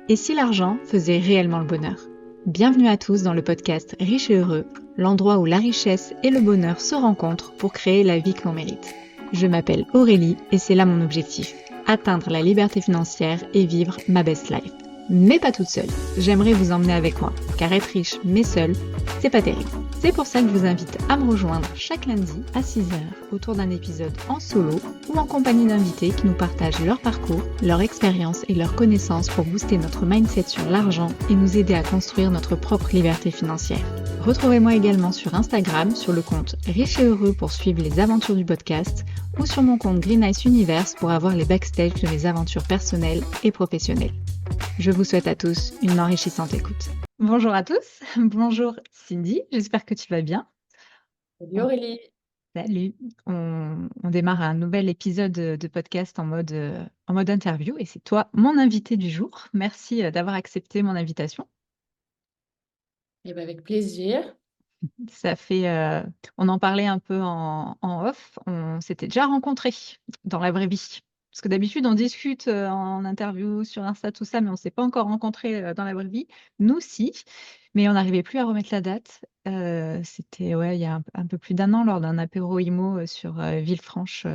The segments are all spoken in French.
Et si l'argent faisait réellement le bonheur? Bienvenue à tous dans le podcast Riche et Heureux, l'endroit où la richesse et le bonheur se rencontrent pour créer la vie que l'on mérite. Je m'appelle Aurélie et c'est là mon objectif, atteindre la liberté financière et vivre ma best life. Mais pas toute seule, j'aimerais vous emmener avec moi, car être riche mais seule, c'est pas terrible. C'est pour ça que je vous invite à me rejoindre chaque lundi à 6 heures autour d'un épisode en solo ou en compagnie d'invités qui nous partagent leur parcours, leur expérience et leurs connaissances pour booster notre mindset sur l'argent et nous aider à construire notre propre liberté financière. Retrouvez-moi également sur Instagram sur le compte Riche et Heureux pour suivre les aventures du podcast ou sur mon compte Green Ice Universe pour avoir les backstage de mes aventures personnelles et professionnelles. Je vous souhaite à tous une enrichissante écoute. Bonjour à tous, bonjour Cindy, j'espère que tu vas bien. Salut Aurélie. Salut, on démarre un nouvel épisode de podcast en mode interview et c'est toi mon invité du jour. Merci d'avoir accepté mon invitation. Eh ben avec plaisir. Ça fait, on en parlait un peu en off, on s'était déjà rencontrés dans la vraie vie. Parce que d'habitude, on discute en interview sur Insta, tout ça, mais on ne s'est pas encore rencontrés dans la vraie vie. Nous, si, mais on n'arrivait plus à remettre la date. C'était ouais, il y a un peu plus d'un an lors d'un apéro IMO sur Villefranche,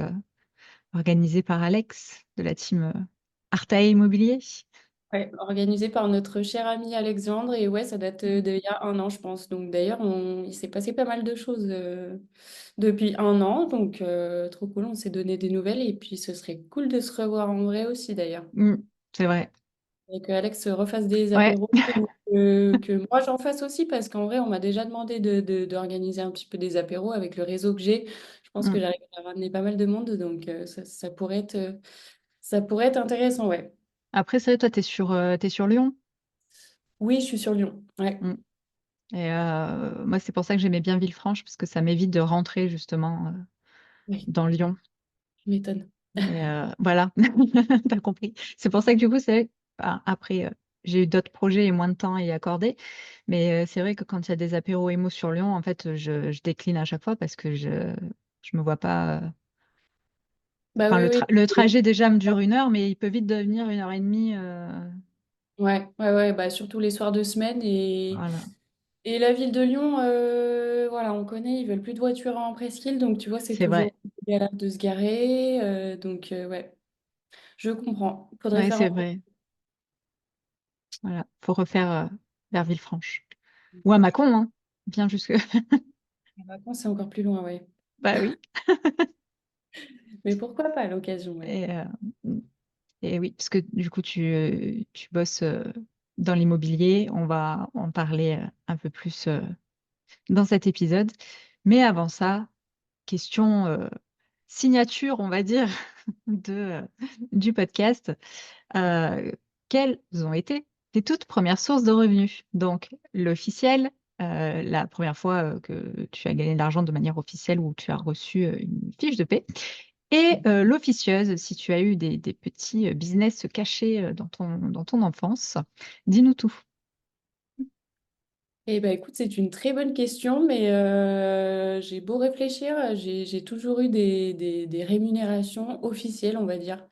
organisé par Alex de la team Artae Immobilier. Ouais, organisé par notre cher ami Alexandre. Et ouais, ça date d'il y a un an, je pense. Donc d'ailleurs, il s'est passé pas mal de choses depuis un an. Donc trop cool, on s'est donné des nouvelles. Et puis ce serait cool de se revoir en vrai aussi d'ailleurs. Mm, c'est vrai. Et que Alex refasse des Ouais. apéros. Que moi j'en fasse aussi. Parce qu'en vrai, on m'a déjà demandé d'organiser un petit peu des apéros avec le réseau que j'ai. Je pense que Mm. j'arrive à ramener pas mal de monde. Donc ça pourrait être intéressant, ouais. Après, c'est vrai, toi, t'es sur Lyon. Oui, je suis sur Lyon. Ouais. Mm. Et moi, c'est pour ça que j'aimais bien Villefranche, parce que ça m'évite de rentrer justement Oui, dans Lyon. tu m'étonnes. Et voilà, t'as compris. C'est pour ça que du coup, c'est après, j'ai eu d'autres projets et moins de temps à y accorder. Mais c'est vrai que quand il y a des apéros émo sur Lyon, en fait, je décline à chaque fois parce que je me vois pas. Bah Enfin, oui, oui. le trajet déjà me dure 1 heure, mais il peut vite devenir 1 heure et demie. Ouais, ouais, ouais. Bah, surtout les soirs de semaine. Voilà, Et la ville de Lyon, voilà, on connaît, ils veulent plus de voitures en presqu'île. Donc, tu vois, c'est c'est vrai. toujours galère de se garer. Donc, ouais, je comprends. Faudrait Ouais, faire c'est en... vrai. Voilà, faut refaire vers Villefranche. Ou à Mâcon, hein. Bien jusque. En vacances, c'est encore plus loin, ouais. Bah oui. Mais pourquoi pas à l'occasion, ouais. Et, et oui, parce que du coup, tu bosses dans l'immobilier. On va en parler un peu plus dans cet épisode. Mais avant ça, question signature, on va dire, de, du podcast. Euh, Quelles ont été tes toutes premières sources de revenus? Donc, l'officiel, la première fois que tu as gagné de l'argent de manière officielle ou tu as reçu une fiche de paie. Et l'officieuse, si tu as eu des petits business cachés dans ton enfance, dis-nous tout. Eh ben, écoute, c'est une très bonne question, mais j'ai beau réfléchir, j'ai toujours eu des rémunérations officielles, on va dire.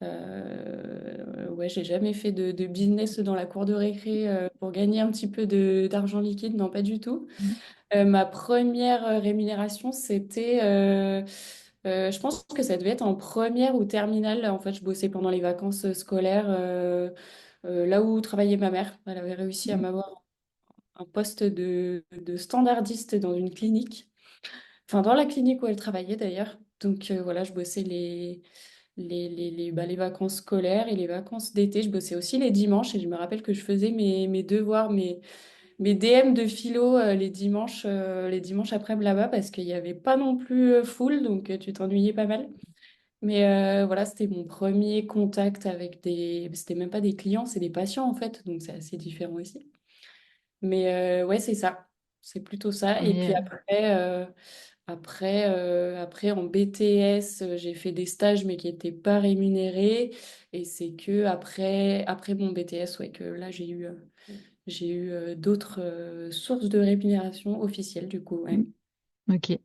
Ouais, j'ai jamais fait de business dans la cour de récré pour gagner un petit peu d'argent liquide, non, pas du tout. Mhm. Ma première rémunération, c'était, je pense que ça devait être en première ou terminale. En fait, je bossais pendant les vacances scolaires, là où travaillait ma mère. Elle avait réussi à m'avoir un poste de standardiste dans une clinique, enfin dans la clinique où elle travaillait d'ailleurs. Donc voilà, je bossais les vacances scolaires et les vacances d'été. Je bossais aussi les dimanches et je me rappelle que je faisais mes devoirs, mes DM de philo les dimanches après-midi là-bas parce qu'il n'y avait pas non plus full, donc tu t'ennuyais pas mal. Mais voilà, c'était mon premier contact avec des... C'était même pas des clients, c'est des patients en fait, donc c'est assez différent aussi. Mais ouais, c'est ça. C'est plutôt ça. Et puis Premier, après en BTS, j'ai fait des stages, mais qui n'étaient pas rémunérés. Et c'est que après mon BTS, ouais, que là, j'ai eu d'autres sources de rémunération officielles, du coup. Ouais. ok.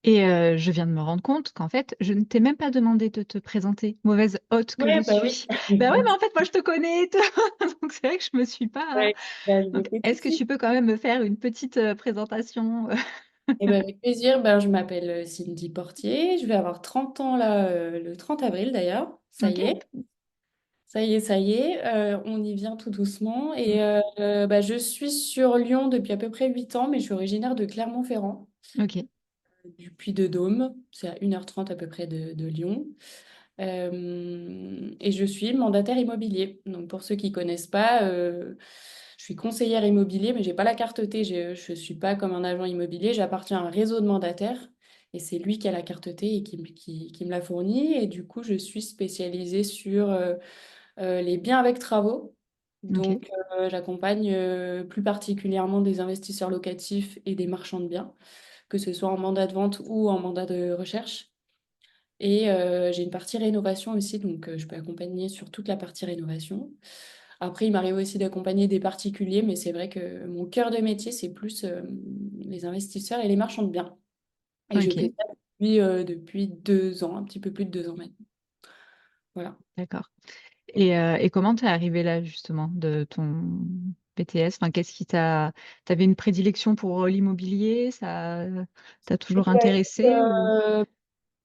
Et je viens de me rendre compte qu'en fait, je ne t'ai même pas demandé de te présenter, mauvaise hôte que je Ouais, bah oui. suis. Ben ouais, mais en fait, moi, je te connais, et tout. Donc c'est vrai que je me suis pas. Ouais, bah, je le Donc, fais tout de est-ce que suite. tu peux quand même me faire une petite présentation? Et ben, avec plaisir, ben, je m'appelle Cindy Portier, je vais avoir 30 ans là, le 30 avril d'ailleurs, ça Ok. y est. Ça y est, ça y est, on y vient tout doucement. Et Mm. bah, je suis sur Lyon depuis à peu près 8 ans, mais je suis originaire de Clermont-Ferrand, Ok. du Puy-de-Dôme. C'est à 1h30 à peu près de Lyon. Et je suis mandataire immobilier. Donc pour ceux qui connaissent pas, je suis conseillère immobilier, mais j'ai pas la carte T. Je suis pas comme un agent immobilier. J'appartiens à un réseau de mandataires. Et c'est lui qui a la carte T et qui me l'a fournie. Et du coup, je suis spécialisée sur les biens avec travaux. Ok. Donc, j'accompagne plus particulièrement des investisseurs locatifs et des marchands de biens, que ce soit en mandat de vente ou en mandat de recherche. Et j'ai une partie rénovation aussi, donc je peux accompagner sur toute la partie rénovation. Après, il m'arrive aussi d'accompagner des particuliers, mais c'est vrai que mon cœur de métier, c'est plus les investisseurs et les marchands de biens. Et je Ok. fais ça depuis 2 ans, un petit peu plus de 2 ans maintenant. Voilà. D'accord. Et comment t'es arrivé là, justement, de ton BTS? Enfin, qu'est-ce qui t'a... T'avais une prédilection pour l'immobilier? Ça t'a toujours Ouais. intéressé ou...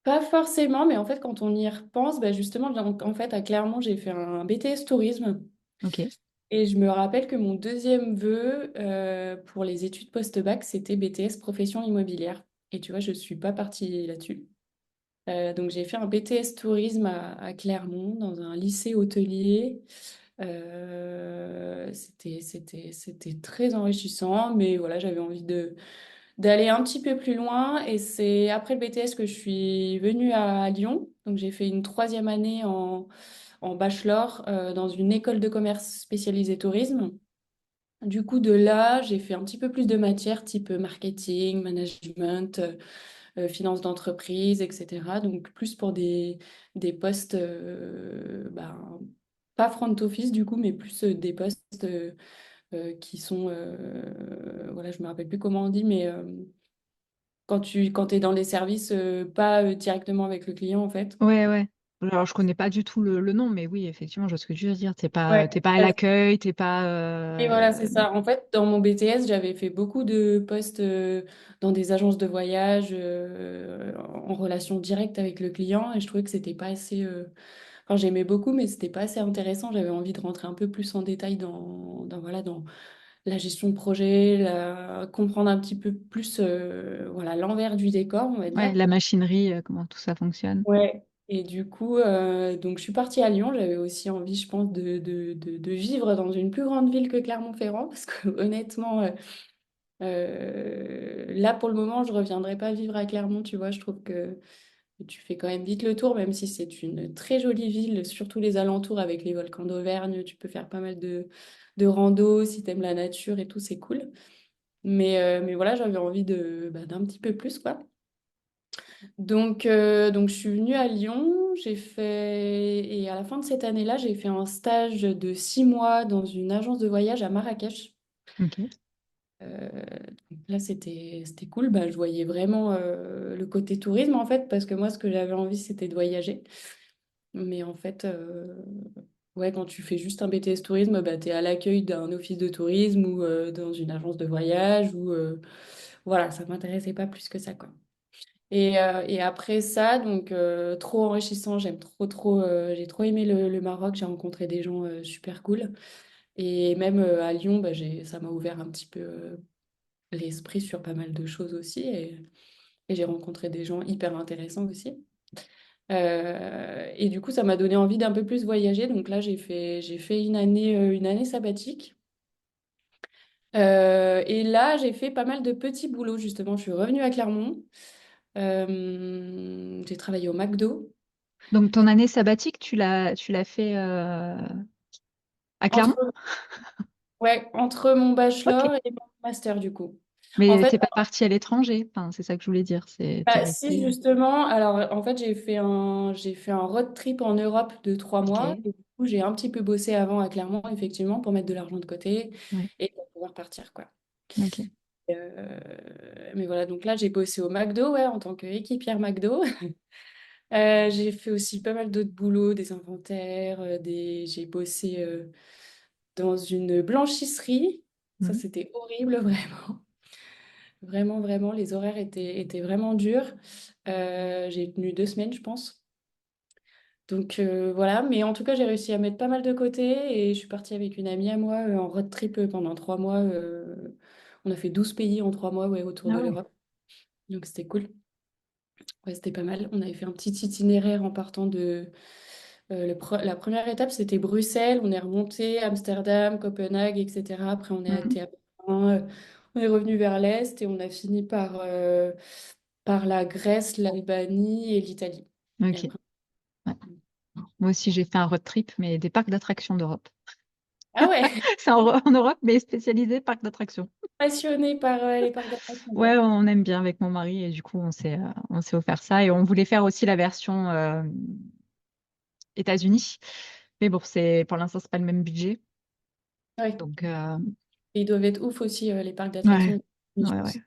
Pas forcément, mais en fait, quand on y repense, bah justement, donc, en fait, à Clermont, j'ai fait un BTS tourisme. Ok. Et je me rappelle que mon deuxième vœu pour les études post-bac, c'était BTS profession immobilière. Et tu vois, je ne suis pas partie là-dessus. Donc, j'ai fait un BTS tourisme à Clermont, dans un lycée hôtelier. C'était très enrichissant, mais voilà, j'avais envie d'aller un petit peu plus loin. Et c'est après le BTS que je suis venue à Lyon. Donc, j'ai fait une troisième année en bachelor dans une école de commerce spécialisée tourisme. Du coup, de là, j'ai fait un petit peu plus de matières type marketing, management, finance d'entreprise, etc. Donc, plus pour des postes, pas front office du coup, mais plus des postes qui sont, voilà, je me rappelle plus comment on dit, mais quand tu es dans les services, pas directement avec le client en fait. Ouais, ouais. Alors, je connais pas du tout le nom, mais oui, effectivement, je vois ce que tu veux dire. Ouais. T'es pas à l'accueil, t'es pas... Et voilà, c'est ça. En fait, dans mon BTS, j'avais fait beaucoup de postes dans des agences de voyage en relation directe avec le client et je trouvais que c'était pas assez. Enfin, j'aimais beaucoup, mais c'était pas assez intéressant. J'avais envie de rentrer un peu plus en détail voilà, dans la gestion de projet, comprendre un petit peu plus voilà, l'envers du décor, on va Ouais, dire. la machinerie, comment tout ça fonctionne. Ouais. Et du coup, donc je suis partie à Lyon. J'avais aussi envie, je pense, de vivre dans une plus grande ville que Clermont-Ferrand, parce que honnêtement, là pour le moment, je ne reviendrai pas vivre à Clermont. Tu vois, je trouve que tu fais quand même vite le tour, même si c'est une très jolie ville, surtout les alentours avec les volcans d'Auvergne. Tu peux faire pas mal de rando si tu aimes la nature et tout, c'est cool. Mais voilà, j'avais envie d'un petit peu plus, quoi. Donc, je suis venue à Lyon, et à la fin de cette année-là, j'ai fait un stage de 6 mois dans une agence de voyage à Marrakech. Ok. Euh, donc là, c'était cool. Bah, je voyais vraiment le côté tourisme, en fait, parce que moi, ce que j'avais envie, c'était de voyager. Mais en fait, ouais, quand tu fais juste un BTS tourisme, bah, tu es à l'accueil d'un office de tourisme ou dans une agence de voyage. Voilà, ça m'intéressait pas plus que ça, quoi. Et après ça, donc trop enrichissant, j'aime trop, j'ai trop aimé le Maroc, j'ai rencontré des gens super cool. Et même à Lyon, bah, ça m'a ouvert un petit peu l'esprit sur pas mal de choses aussi. Et j'ai rencontré des gens hyper intéressants aussi. Et du coup, ça m'a donné envie d'un peu plus voyager. Donc là, j'ai fait une année sabbatique. Et là, j'ai fait pas mal de petits boulots, justement. Je suis revenue à Clermont. J'ai travaillé au McDo. Donc, ton année sabbatique, tu l'as fait à Clermont? Entre, ouais, entre mon Ok. bachelor et mon master, du coup. En Mais fait, t'es pas partie à l'étranger. Enfin, c'est ça que je voulais dire. T'es bah, si resté. justement, alors en fait, j'ai fait un road trip en Europe de 3 mois. Ok. Et du coup, j'ai un petit peu bossé avant à Clermont, effectivement, pour mettre de l'argent de côté Ouais. et pour pouvoir partir, quoi. Ok. Mais voilà, donc là, j'ai bossé au McDo, ouais, en tant qu'équipière McDo. J'ai fait aussi pas mal d'autres boulots, des inventaires, j'ai bossé dans une blanchisserie. Ça, Mhm. c'était horrible, vraiment. Vraiment, vraiment, les horaires étaient vraiment durs. J'ai tenu 2 semaines, je pense. Donc voilà, mais en tout cas, j'ai réussi à mettre pas mal de côté et je suis partie avec une amie à moi en road trip pendant 3 mois. On a fait 12 pays en 3 mois, ouais, autour Ah de ouais. l'Europe. Donc c'était cool. Ouais, c'était pas mal. On avait fait un petit itinéraire en partant de... la première étape, c'était Bruxelles. On est remonté Amsterdam, Copenhague, etc. Après, on est Mhm. été à Berlin. On est revenu vers l'Est et on a fini par la Grèce, l'Albanie et l'Italie. Et Ok. après... Ouais. Moi aussi, j'ai fait un road trip, mais des parcs d'attractions d'Europe. Ah ouais, C'est en Europe, mais spécialisé parcs d'attractions. passionné par les parcs d'attractions, Ouais, quoi. on aime bien avec mon mari et du coup, on s'est offert ça et on voulait faire aussi la version États-Unis. Mais bon, pour l'instant, c'est pas le même budget. Ouais. Donc, Et ils doivent être ouf aussi, les parcs ouais, d'attractions, je ouais, pense. ouais.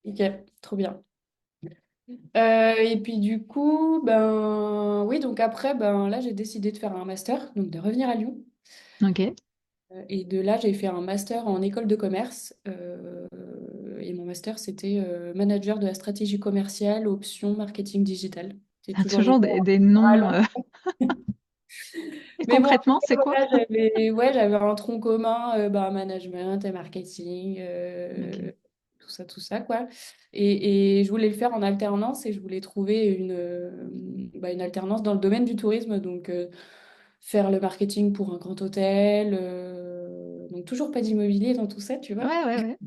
Ok, trop bien. Et puis du coup, ben oui, donc après, ben là, j'ai décidé de faire un master, donc de revenir à Lyon. Ok. Et de là, j'ai fait un master en école de commerce. Et mon master, c'était manager de la stratégie commerciale, option marketing digital. C'est T'as toujours des toujours termes des à noms. long. Et Mais bon, en tout concrètement, cas, c'est quoi? voilà, j'avais un tronc commun, bah, management et marketing, Ok. tout ça, quoi. Et je voulais le faire en alternance et je voulais trouver une alternance dans le domaine du tourisme, donc faire le marketing pour un grand hôtel, donc toujours pas d'immobilier dans tout ça, tu vois. Ouais, ouais, ouais.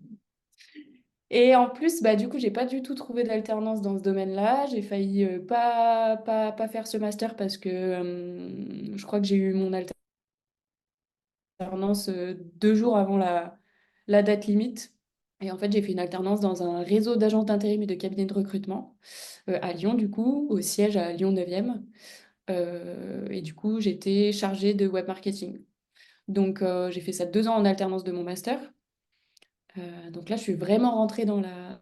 Et en plus, bah, du coup, j'ai pas du tout trouvé d'alternance dans ce domaine-là. J'ai failli pas faire ce master parce que je crois que j'ai eu mon alternance 2 jours avant la date limite. Et en fait, j'ai fait une alternance dans un réseau d'agences d'intérim et de cabinets de recrutement à Lyon, du coup, au siège à Lyon 9e. Et du coup, j'étais chargée de web marketing. Donc, j'ai fait ça 2 ans en alternance de mon master. Donc là, je suis vraiment rentrée dans la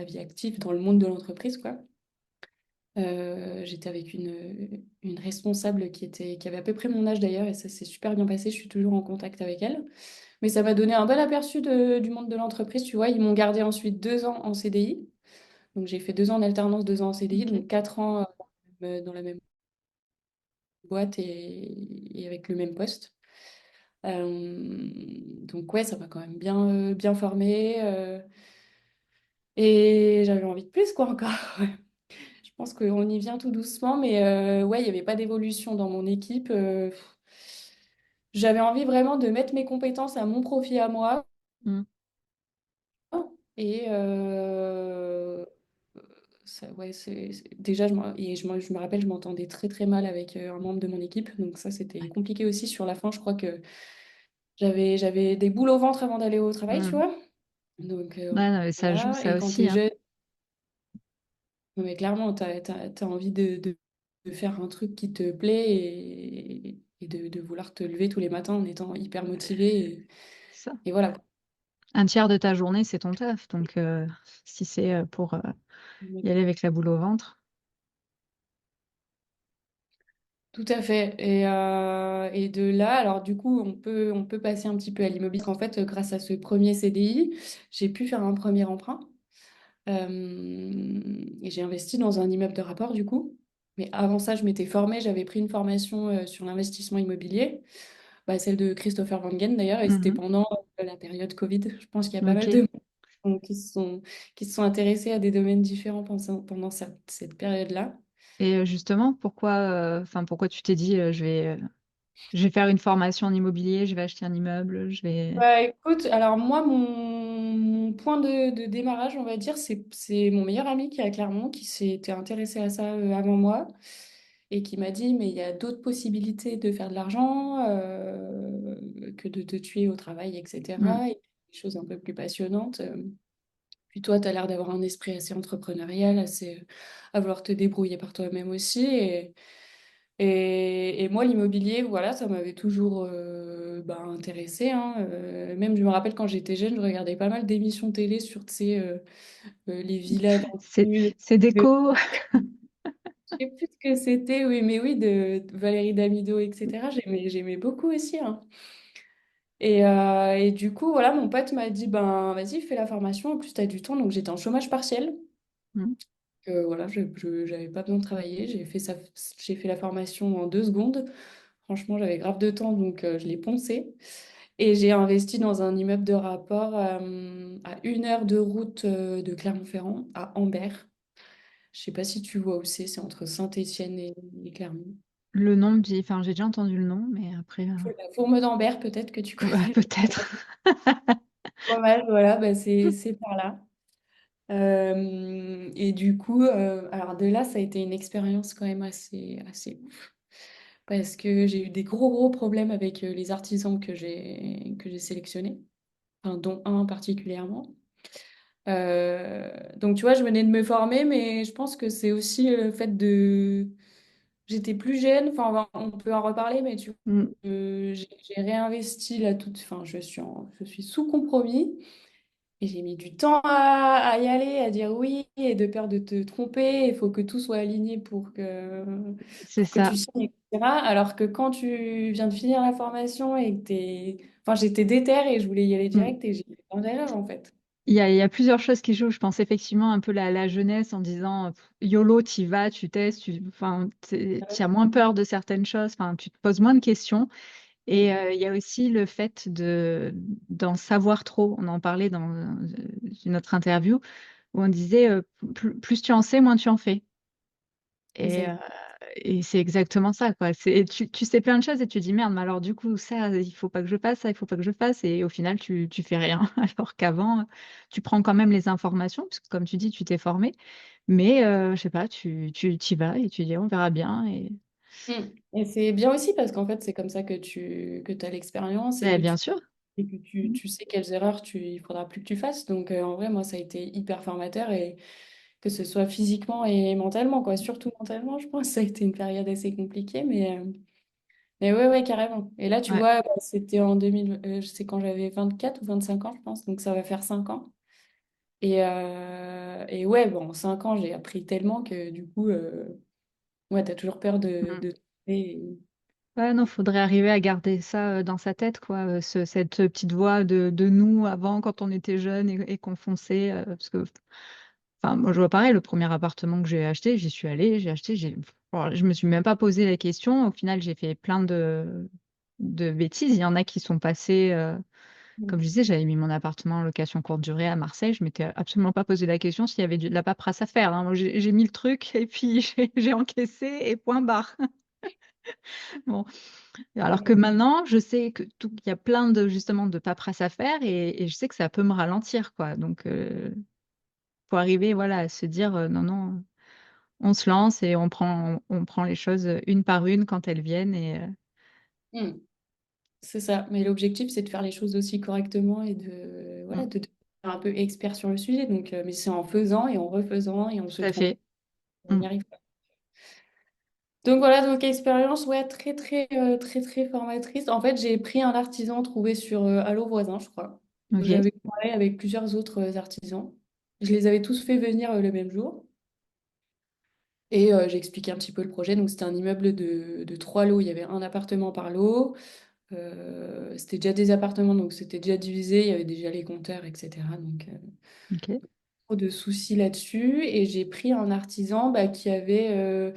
vie active, dans le monde de l'entreprise, quoi. J'étais avec une responsable qui avait à peu près mon âge d'ailleurs, et ça s'est super bien passé. Je suis toujours en contact avec elle. Mais ça m'a donné un bon aperçu du monde de l'entreprise. Tu vois, ils m'ont gardé ensuite 2 ans en CDI. Donc j'ai fait 2 ans en alternance, 2 ans en CDI, Ok. donc 4 ans dans la même boîte et avec le même poste. Donc ouais, ça m'a quand même bien formé. Et j'avais envie de plus, quoi, encore. Je pense qu'on y vient tout doucement, mais ouais, il n'y avait pas d'évolution dans mon équipe. J'avais envie vraiment de mettre mes compétences à mon profit à moi. Mm. Et ouais, déjà, je me rappelle, je m'entendais très très mal avec un membre de mon équipe. Donc ça, c'était compliqué aussi sur la fin. Je crois que j'avais des boules au ventre avant d'aller au travail, tu Mm. vois. Donc Ouais, non, mais ça joue, voilà. ça Et quand tu aussi, es hein. jeune, non, mais clairement, t'as envie de faire un truc qui te plaît et de vouloir te lever tous les matins en étant hyper motivé. Ça. Et voilà. Un tiers de ta journée, c'est ton taf. Donc, si c'est pour y aller avec la boule au ventre. Tout à fait. Et de là, alors du coup, on peut passer un petit peu à l'immobilier. En fait, grâce à ce premier CDI, j'ai pu faire un premier emprunt. Et j'ai investi dans un immeuble de rapport, du coup. Mais avant ça, je m'étais formée, j'avais pris une formation sur l'investissement immobilier, bah, celle de Christopher Langen d'ailleurs, et c'était Mhm. pendant la période Covid. Je pense qu'il y a pas mal Ok. de monde qui se sont intéressés à des domaines différents pendant cette période-là. Et justement, pourquoi tu t'es dit, je vais faire une formation en immobilier, je vais acheter un immeuble, je vais. Bah, écoute, alors moi, mon point de démarrage, on va dire, c'est mon meilleur ami qui est à Clermont, qui s'était intéressé à ça avant moi et qui m'a dit, mais il y a d'autres possibilités de faire de l'argent que de te tuer au travail, Mm. etc. Et des choses un peu plus passionnantes. Puis toi, tu as l'air d'avoir un esprit assez entrepreneurial, assez à vouloir te débrouiller par toi-même aussi. Et moi, l'immobilier, voilà, ça m'avait toujours intéressé, hein. Même, je me rappelle quand j'étais jeune, je regardais pas mal d'émissions télé sur, tu sais, les villas dans C'est, le sud. c'est déco. Je sais plus ce que c'était, oui, mais oui, de Valérie Damido, etc. J'aimais beaucoup aussi, hein. Et du coup, voilà, mon pote m'a dit, ben, vas-y, fais la formation. En plus, tu as du temps. Donc, j'étais en chômage partiel. Mm. Voilà, j'avais pas besoin de travailler. J'ai fait la formation en 2 secondes. Franchement, j'avais grave de temps, donc je l'ai poncé. Et j'ai investi dans un immeuble de rapport à 1 heure de route de Clermont-Ferrand, à Ambert. Je sais pas si tu vois où c'est entre Saint-Étienne et Clermont. Le nom me dit, enfin, j'ai déjà entendu le nom, mais après, La Fourme d'Ambert, peut-être que tu ouais, connais. peut-être. Fromage, voilà, bah c'est par là. Et du coup, alors de là, ça a été une expérience quand même assez ouf. Parce que j'ai eu des gros problèmes avec les artisans que j'ai sélectionnés, enfin, dont un particulièrement. Donc tu vois, je venais de me former, mais je pense que c'est aussi le fait de... J'étais plus jeune, enfin on peut en reparler, mais tu vois, Mm. j'ai réinvesti là tout, enfin je suis sous compromis. Et j'ai mis du temps à y aller, à dire oui, et de peur de te tromper. Il faut que tout soit aligné C'est pour que tu ça. signes, etc. Alors que quand tu viens de finir la formation et que Enfin, j'étais déter et je voulais y aller Mm. direct et j'ai fait plein d'erreurs, en fait. Il y a plusieurs choses qui jouent. Je pense effectivement un peu la jeunesse en disant YOLO, t'y vas, tu testes, enfin, tu as moins peur de certaines choses, enfin, tu te poses moins de questions. Et Mm. il y a aussi le fait d'en savoir trop. On en parlait dans une autre interview où on disait plus tu en sais, moins tu en fais. Et, Exact. euh, et c'est exactement ça, quoi. Tu sais plein de choses et tu dis merde, mais alors du coup, ça, il faut pas que je fasse, ça, il faut pas que je fasse. Et au final, tu fais rien. Alors qu'avant, tu prends quand même les informations, parce que comme tu dis, tu t'es formé. Mais je sais pas, tu t'y vas et tu dis on verra bien. Et Mm. Et c'est bien aussi parce qu'en fait, c'est comme ça que tu as l'expérience et ben, bien sûr. que tu sais quelles erreurs il faudra plus que tu fasses. Donc, en vrai, moi, ça a été hyper formateur et que ce soit physiquement et mentalement, quoi. Surtout mentalement, je pense. Ça a été une période assez compliquée, mais ouais, ouais, carrément. Et là, tu Ouais. vois, bah, c'était en 2000, c'est quand j'avais 24 ou 25 ans, je pense. Donc, ça va faire 5 ans. Et ouais, bon, en 5 ans, j'ai appris tellement que du coup, ouais, t'as toujours peur Mm. et- Ouais, non, faudrait arriver à garder ça dans sa tête, quoi. Cette petite voix de nous avant, quand on était jeune et qu'on fonçait. Parce que, enfin, moi, je vois pareil, le premier appartement que j'ai acheté, j'y suis allée, j'ai acheté, bon, je me suis même pas posé la question. Au final, j'ai fait plein de bêtises. Il y en a qui sont passées, comme je disais, j'avais mis mon appartement en location courte durée à Marseille. Je m'étais absolument pas posé la question s'il y avait de la paperasse à faire, hein. Moi, j'ai mis le truc et puis j'ai encaissé et point barre. Bon. Alors que maintenant, je sais qu'il y a plein de justement de paperasse à faire et je sais que ça peut me ralentir, quoi. Donc, faut arriver, voilà, à se dire non, non, on se lance et on prend les choses une par une quand elles viennent Hmm, c'est ça. Mais l'objectif, c'est de faire les choses aussi correctement et mm, voilà, de devenir un peu expert sur le sujet. Donc, mais c'est en faisant et en refaisant et en se tout à trompant, fait. on Mm. y arrive. Donc voilà, donc expérience, ouais, très formatrice. En fait, j'ai pris un artisan trouvé sur Allo Voisin, je crois. Ok, J'avais parlé avec plusieurs autres artisans. Je les avais tous fait venir le même jour. Et j'ai expliqué un petit peu le projet. Donc c'était un immeuble de 3 lots. Il y avait un appartement par lot. C'était déjà des appartements, donc c'était déjà divisé. Il y avait déjà les compteurs, etc. Donc ok, trop de soucis là-dessus. Et j'ai pris un artisan qui avait...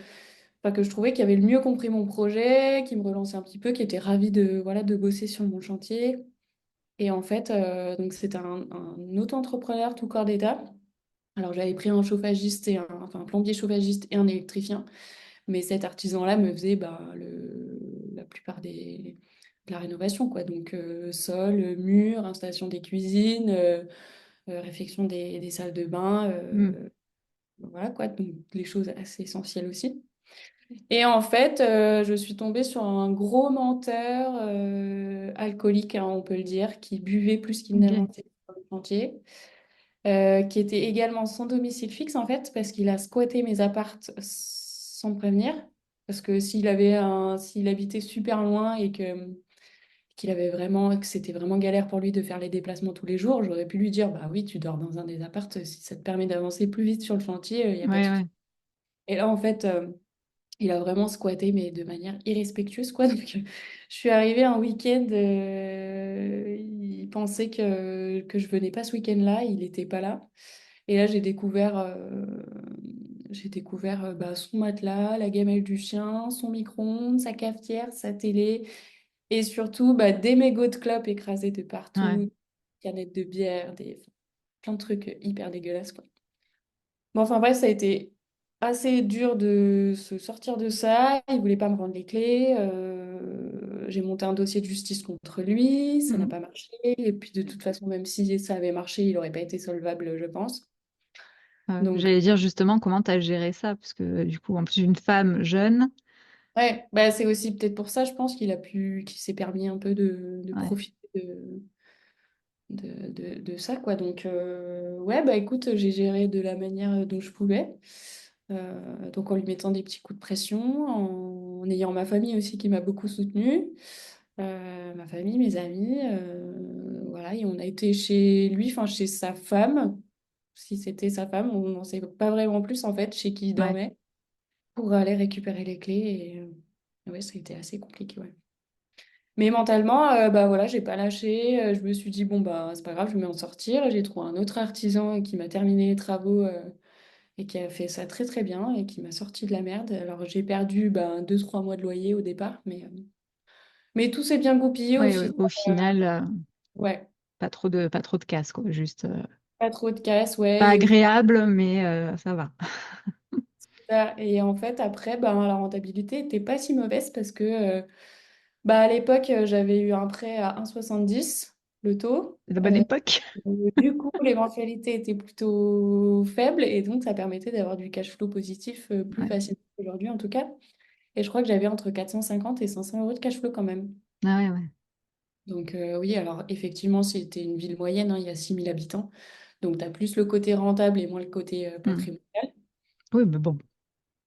enfin, que je trouvais qui avait le mieux compris mon projet, qui me relançait un petit peu, qui était ravi de, voilà, de bosser sur mon chantier. Et en fait, donc c'était un auto-entrepreneur tout corps d'État. Alors j'avais pris un chauffagiste enfin un plombier chauffagiste et un électricien, mais cet artisan-là me faisait la plupart de la rénovation, quoi. Donc sol, mur, installation des cuisines, réfection des salles de bain, mm, voilà quoi, donc les choses assez essentielles aussi. Et en fait, je suis tombée sur un gros menteur alcoolique, hein, on peut le dire, qui buvait plus qu'il n'avait ok, sur le chantier, qui était également sans domicile fixe, en fait, parce qu'il a squatté mes appartes sans me prévenir. Parce que s'il habitait super loin et que c'était vraiment galère pour lui de faire les déplacements tous les jours, j'aurais pu lui dire, bah oui, tu dors dans un des appartes, si ça te permet d'avancer plus vite sur le chantier, il n'y a pas de Ouais, souci. ouais. Et là, en fait, il a vraiment squatté, mais de manière irrespectueuse, quoi. Donc, je suis arrivée un week-end, il pensait que je venais pas ce week-end-là, il n'était pas là. Et là, j'ai découvert bah, son matelas, la gamelle du chien, son micro-ondes, sa cafetière, sa télé, et surtout bah, des mégots de clopes écrasés de Ouais. partout, canettes de bière, plein de trucs hyper dégueulasses, quoi. Bon, enfin bref, ça a été assez dur de se sortir de ça. Il voulait pas me rendre les clés. J'ai monté un dossier de justice contre lui. Ça n'a Mhm. pas marché. Et puis de toute façon, même si ça avait marché, il n'aurait pas été solvable, je pense. Donc, J'allais dire justement comment tu as géré ça, parce que du coup, en plus une femme jeune, ouais, bah, c'est aussi peut-être pour ça, je pense qu'il s'est permis un peu de ouais. profiter de ça, quoi. Donc, ouais, bah écoute, j'ai géré de la manière dont je pouvais. Donc, en lui mettant des petits coups de pression, en ayant ma famille aussi qui m'a beaucoup soutenue. Ma famille, mes amis, voilà, et on a été chez lui, enfin chez sa femme, si c'était sa femme, on n'en sait pas vraiment plus en fait, chez qui il Ouais. dormait, pour aller récupérer les clés. Et ouais, ça a été assez compliqué, ouais. Mais mentalement, bah voilà, j'ai pas lâché. Je me suis dit, bon, bah, c'est pas grave, je vais m'en sortir. J'ai trouvé un autre artisan qui m'a terminé les travaux et qui a fait ça très très bien et qui m'a sorti de la merde. Alors, j'ai perdu bah, 2-3 mois de loyer au départ, mais tout s'est bien goupillé au Ouais, ouais, final. au final, Ouais, pas trop de casse, quoi. Juste pas trop de casse, pas ouais. agréable, mais ça va. Et en fait, après, ben, la rentabilité était pas si mauvaise parce que bah, à l'époque, j'avais eu un prêt à 1,70 le taux. C'est la bonne époque. Du coup, les mensualités étaient plutôt faibles et donc ça permettait d'avoir du cash flow positif plus Ouais. facilement qu'aujourd'hui en tout cas. Et je crois que j'avais entre 450 et 500 euros de cash flow quand même. Ah ouais, ouais. Donc oui, alors effectivement, c'était une ville moyenne, hein, il y a 6 000 habitants. Donc tu as plus le côté rentable et moins le côté Hmm. patrimonial. Oui, mais bon,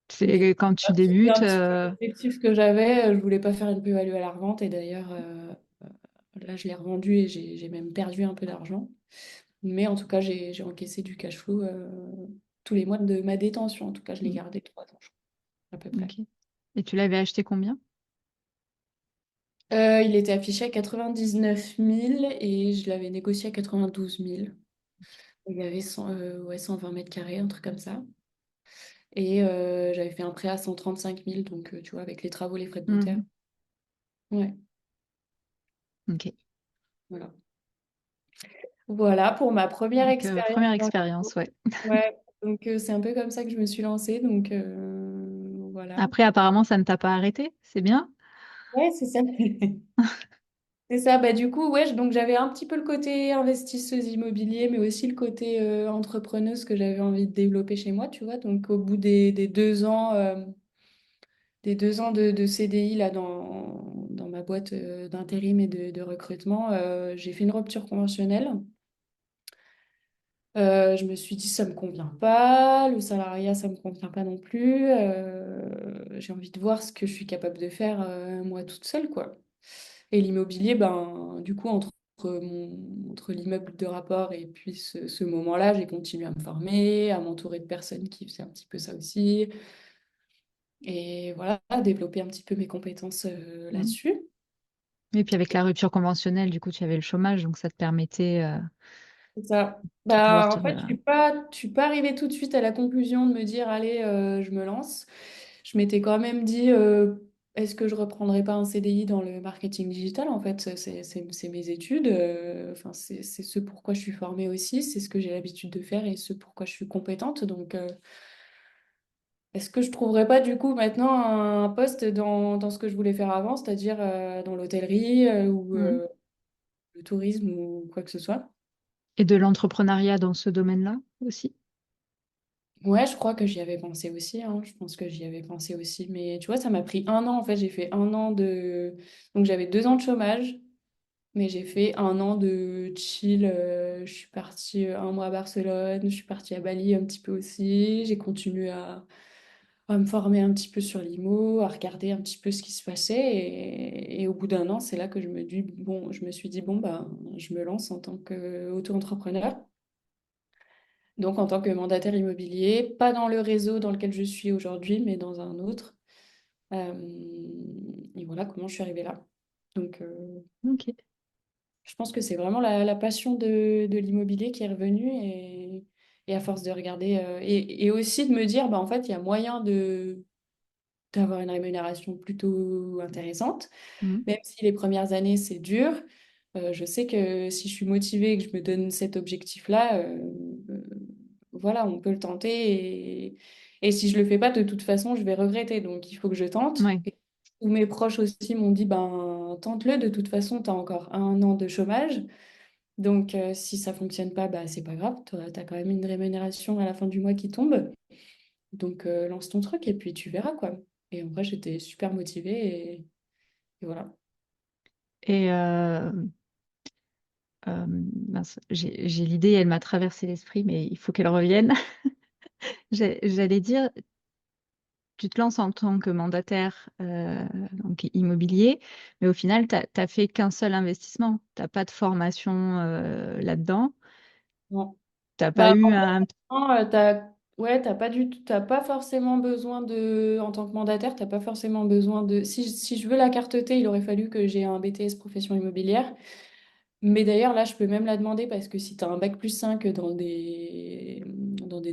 c'est Mais quand tu c'était débutes. un petit peu l'objectif que j'avais. Je voulais pas faire une plus-value à la revente et d'ailleurs, là, je l'ai revendu et j'ai même perdu un peu d'argent. Mais en tout cas, j'ai encaissé du cash flow tous les mois de ma détention. En tout cas, je l'ai Hmm. gardé 3 ans, je crois, à peu près. Ok. Et tu l'avais acheté combien? Il était affiché à 99 000 et je l'avais négocié à 92 000. Il y avait 120 mètres carrés, un truc comme ça. Et j'avais fait un prêt à 135 000, donc tu vois, avec les travaux, les frais de notaire. Mhm. Ouais, Ok. voilà. Voilà pour ma première Donc, expérience première dans expérience, l'IMO. ouais. Ouais, donc c'est un peu comme ça que je me suis lancée. Donc voilà. Après, apparemment, ça ne t'a pas arrêté. C'est bien. Ouais, c'est ça. C'est ça. Bah, du coup, ouais, donc j'avais un petit peu le côté investisseuse immobilier, mais aussi le côté entrepreneuse que j'avais envie de développer chez moi, tu vois. Donc au bout des 2 ans de CDI là, dans ma boîte d'intérim et de recrutement, j'ai fait une rupture conventionnelle. Je me suis dit, ça me convient pas, le salariat, ça me convient pas non plus. J'ai envie de voir ce que je suis capable de faire moi toute seule, quoi. Et l'immobilier, ben, du coup, entre l'immeuble de rapport et puis ce moment-là, j'ai continué à me former, à m'entourer de personnes qui faisaient un petit peu ça aussi. Et voilà, à développer un petit peu mes compétences Mhm. là-dessus. Et puis avec la rupture conventionnelle, du coup, tu avais le chômage, donc ça te permettait C'est ça. de pouvoir Bah, te... en fait, je suis pas arrivée tout de suite à la conclusion de me dire, allez, je me lance. Je m'étais quand même dit, est-ce que je reprendrais pas un CDI dans le marketing digital? En fait, c'est mes études. Enfin, c'est ce pourquoi je suis formée aussi. C'est ce que j'ai l'habitude de faire et ce pourquoi je suis compétente. Donc, est-ce que je trouverais pas du coup maintenant un poste dans ce que je voulais faire avant, c'est-à-dire dans l'hôtellerie ou Mhm. le tourisme ou quoi que ce soit? Et de l'entrepreneuriat dans ce domaine-là aussi. Ouais, je crois que j'y avais pensé aussi, hein. Je pense que j'y avais pensé aussi. Mais tu vois, ça m'a pris un an. En fait, j'ai fait un an de... Donc j'avais 2 ans de chômage, mais j'ai fait un an de chill. Je suis partie un mois à Barcelone, je suis partie à Bali un petit peu aussi. J'ai continué à me former un petit peu sur l'IMO, à regarder un petit peu ce qui se passait. Et au bout d'un an, c'est là que je me suis dit, bon, bah, je me lance en tant qu'auto-entrepreneur. Donc en tant que mandataire immobilier, pas dans le réseau dans lequel je suis aujourd'hui, mais dans un autre. Euh, et voilà comment je suis arrivée là. Donc Ok. je pense que c'est vraiment la passion de l'immobilier qui est revenue et à force de regarder et aussi de me dire, bah, en fait, il y a moyen d'avoir une rémunération plutôt intéressante. Mm. Même si les premières années, c'est dur, je sais que si je suis motivée et que je me donne cet objectif-là, voilà, on peut le tenter. Et si je le fais pas, de toute façon, je vais regretter. Donc, il faut que je tente. Ouais. Et tous mes proches aussi m'ont dit, ben, tente-le. De toute façon, tu as encore un an de chômage. Donc, si ça fonctionne pas, bah, c'est pas grave. Tu as quand même une rémunération à la fin du mois qui tombe. Donc, lance ton truc et puis tu verras, quoi. Et en vrai, j'étais super motivée et voilà. Et mince, j'ai l'idée, elle m'a traversé l'esprit, mais il faut qu'elle revienne. J'allais dire, tu te lances en tant que mandataire donc immobilier, mais au final, tu n'as fait qu'un seul investissement. Tu n'as pas de formation là-dedans. Bon. Tu n'as pas Bah, eu un... non, ouais, t'as pas forcément besoin en tant que mandataire, t'as pas forcément besoin si je veux la carte T, il aurait fallu que j'ai un BTS profession immobilière. Mais d'ailleurs, là, je peux même la demander parce que si tu as un bac+5 dans des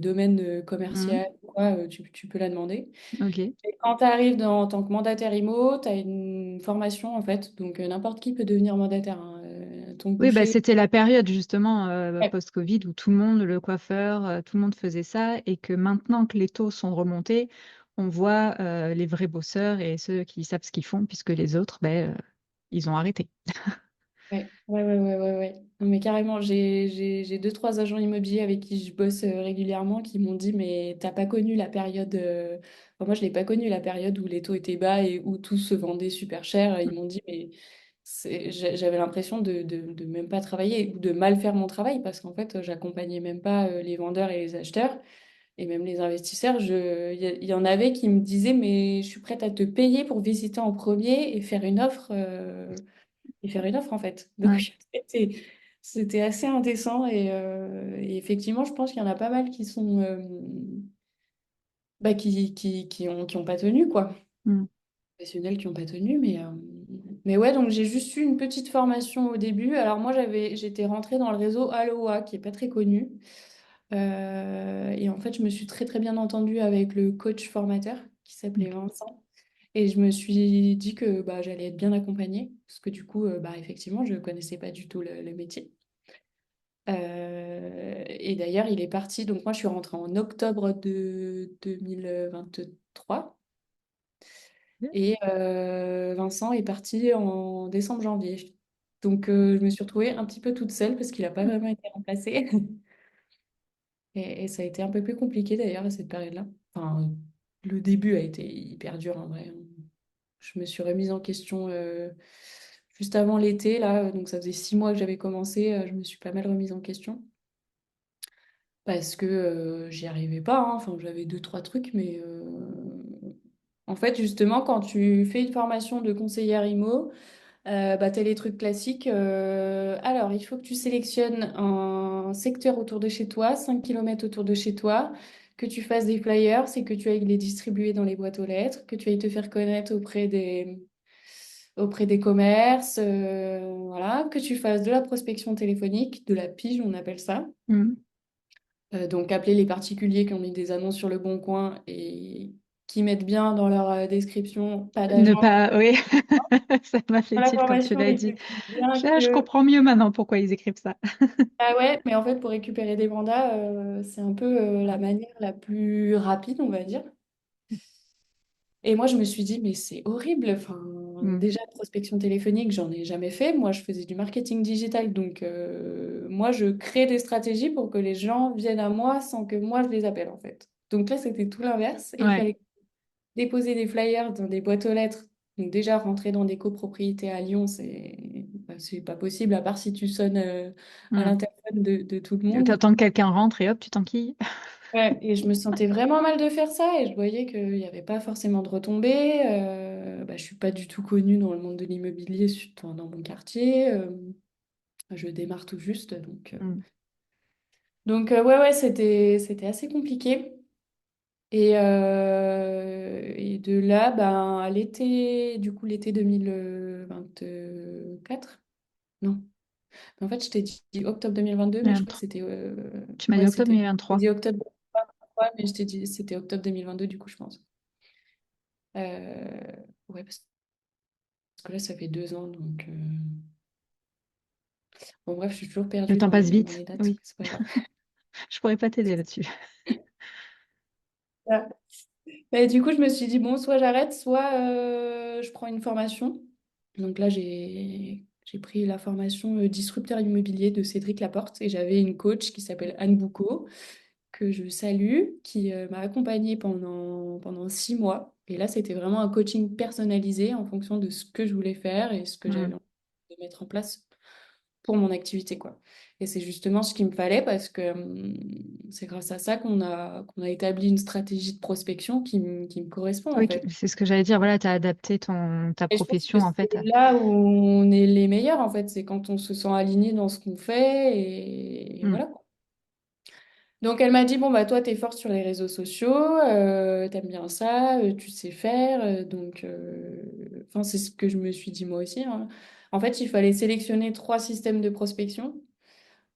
domaines commerciaux, Hmm, tu peux la demander. ok. Et quand tu arrives en tant que mandataire IMO, tu as une formation en fait. Donc, n'importe qui peut devenir mandataire, hein. Ton Oui, bah, boucher. c'était la période justement Ouais, post-Covid où tout le monde, le coiffeur, tout le monde faisait ça et que maintenant que les taux sont remontés, on voit les vrais bosseurs et ceux qui savent ce qu'ils font puisque les autres, ben, ils ont arrêté. ouais. Non, mais carrément, j'ai deux, trois agents immobiliers avec qui je bosse régulièrement qui m'ont dit, mais t'as pas connu la période. Enfin, moi, je l'ai pas connu la période où les taux étaient bas et où tout se vendait super cher. Ils m'ont dit, mais j'avais l'impression de même pas travailler ou de mal faire mon travail parce qu'en fait, j'accompagnais même pas les vendeurs et les acheteurs et même les investisseurs. Il y en avait qui me disaient, mais je suis prête à te payer pour visiter en premier et faire une offre. Et faire une offre en fait. Ouais. Donc c'était assez indécent et effectivement, je pense qu'il y en a pas mal qui sont bah, qui ont pas tenu quoi. Mm. Professionnels qui ont pas tenu, mais ouais, donc j'ai juste eu une petite formation au début. Alors moi j'étais rentrée dans le réseau Aloha qui est pas très connu. Et en fait, je me suis très très bien entendue avec le coach formateur qui s'appelait Ok. Vincent. Et je me suis dit que bah, j'allais être bien accompagnée, parce que du coup, bah, effectivement, je ne connaissais pas du tout le métier. Et d'ailleurs, il est parti, donc moi je suis rentrée en octobre de 2023, et Vincent est parti en décembre-janvier. Donc je me suis retrouvée un petit peu toute seule, parce qu'il n'a pas vraiment été remplacé. Et ça a été un peu plus compliqué d'ailleurs à cette période-là. Enfin, le début a été hyper dur en vrai. Je me suis remise en question juste avant l'été, là, donc ça faisait 6 mois que j'avais commencé, je me suis pas mal remise en question parce que j'y arrivais pas, hein. Enfin, j'avais deux, trois trucs, mais en fait, justement, quand tu fais une formation de conseillère IMO, bah, tu as les trucs classiques. Alors, il faut que tu sélectionnes un secteur autour de chez toi, 5 km autour de chez toi, que tu fasses des flyers, c'est que tu ailles les distribuer dans les boîtes aux lettres, que tu ailles te faire connaître auprès des commerces, voilà, que tu fasses de la prospection téléphonique, de la pige, on appelle ça. Mm. Donc, appeler les particuliers qui ont mis des annonces sur le Bon Coin et qui mettent bien dans leur description, pas Ne d'agent. pas, oui, ça m'a fait Dans la tilt quand tu formation, l'as ils dit. te disent bien Je que comprends mieux maintenant pourquoi ils écrivent ça. ah ouais, mais en fait, pour récupérer des mandats, c'est un peu la manière la plus rapide, on va dire. Et moi, je me suis dit, mais c'est horrible. Enfin, Mm. déjà, prospection téléphonique, j'en ai jamais fait. Moi, je faisais du marketing digital. Donc, moi, je crée des stratégies pour que les gens viennent à moi sans que moi, je les appelle, en fait. Donc là, c'était tout l'inverse. Et il Ouais. fallait déposer des flyers dans des boîtes aux lettres. Donc déjà, rentrer dans des copropriétés à Lyon, c'est pas possible, à part si tu sonnes à Mm. l'interphone de tout le monde. T'attends que quelqu'un rentre et hop, tu t'enquilles. Ouais, et je me sentais vraiment mal de faire ça et je voyais qu'il n'y avait pas forcément de retombées. Je suis pas du tout connue dans le monde de l'immobilier, surtout dans mon quartier. Je démarre tout juste, Mm. ouais, c'était assez compliqué. Et de là, ben, à l'été, du coup, l'été 2024. Non. En fait, je t'ai dit octobre 2022, mais je crois que 2023. c'était. Tu m'as dit Ouais, octobre c'était. J'ai 2023. dit octobre 2023, mais je t'ai dit c'était octobre 2022, du coup, je pense. Ouais, parce que là, ça fait 2 ans, Bon, bref, je suis toujours Le perdue temps dans passe dans vite. les dates, Oui, c'est pas grave. je pourrais pas t'aider là-dessus. Ouais. Et du coup, je me suis dit, bon, soit j'arrête, soit je prends une formation. Donc là, j'ai pris la formation disrupteur immobilier de Cédric Laporte et j'avais une coach qui s'appelle Anne Boucaud, que je salue, qui m'a accompagnée pendant 6 mois. Et là, c'était vraiment un coaching personnalisé en fonction de ce que je voulais faire et ce que Mm. j'avais envie de mettre en place pour mon activité, quoi. Et c'est justement ce qu'il me fallait parce que c'est grâce à ça qu'on a établi une stratégie de prospection qui me correspond, en Oui, fait. c'est ce que j'allais dire. Voilà, tu as adapté ta Et je pense que profession en fait. c'est là où on est les meilleurs, en fait. C'est quand on se sent aligné dans ce qu'on fait et Mm. voilà. Donc elle m'a dit, bon, bah toi, t'es forte sur les réseaux sociaux, t'aimes bien ça, tu sais faire. Enfin, c'est ce que je me suis dit moi aussi, hein. En fait, il fallait sélectionner 3 systèmes de prospection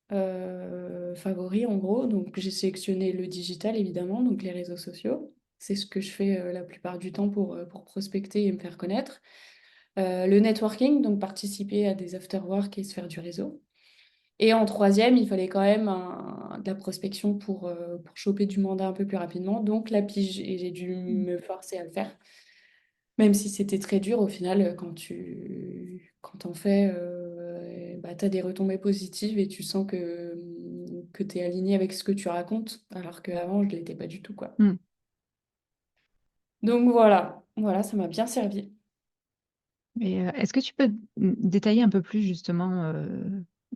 favoris, en gros. Donc j'ai sélectionné le digital, évidemment, donc les réseaux sociaux. C'est ce que je fais la plupart du temps pour prospecter et me faire connaître. Le networking, donc participer à des after-work et se faire du réseau. Et en troisième, il fallait quand même de la prospection pour choper du mandat un peu plus rapidement, donc la pige. Et j'ai dû Mm. me forcer à le faire, même si c'était très dur au final, quand t'en fais, bah, tu as des retombées positives et tu sens que tu es aligné avec ce que tu racontes, alors qu'avant, je ne l'étais pas du tout, quoi. Mm. Donc voilà, ça m'a bien servi. Et est-ce que tu peux détailler un peu plus justement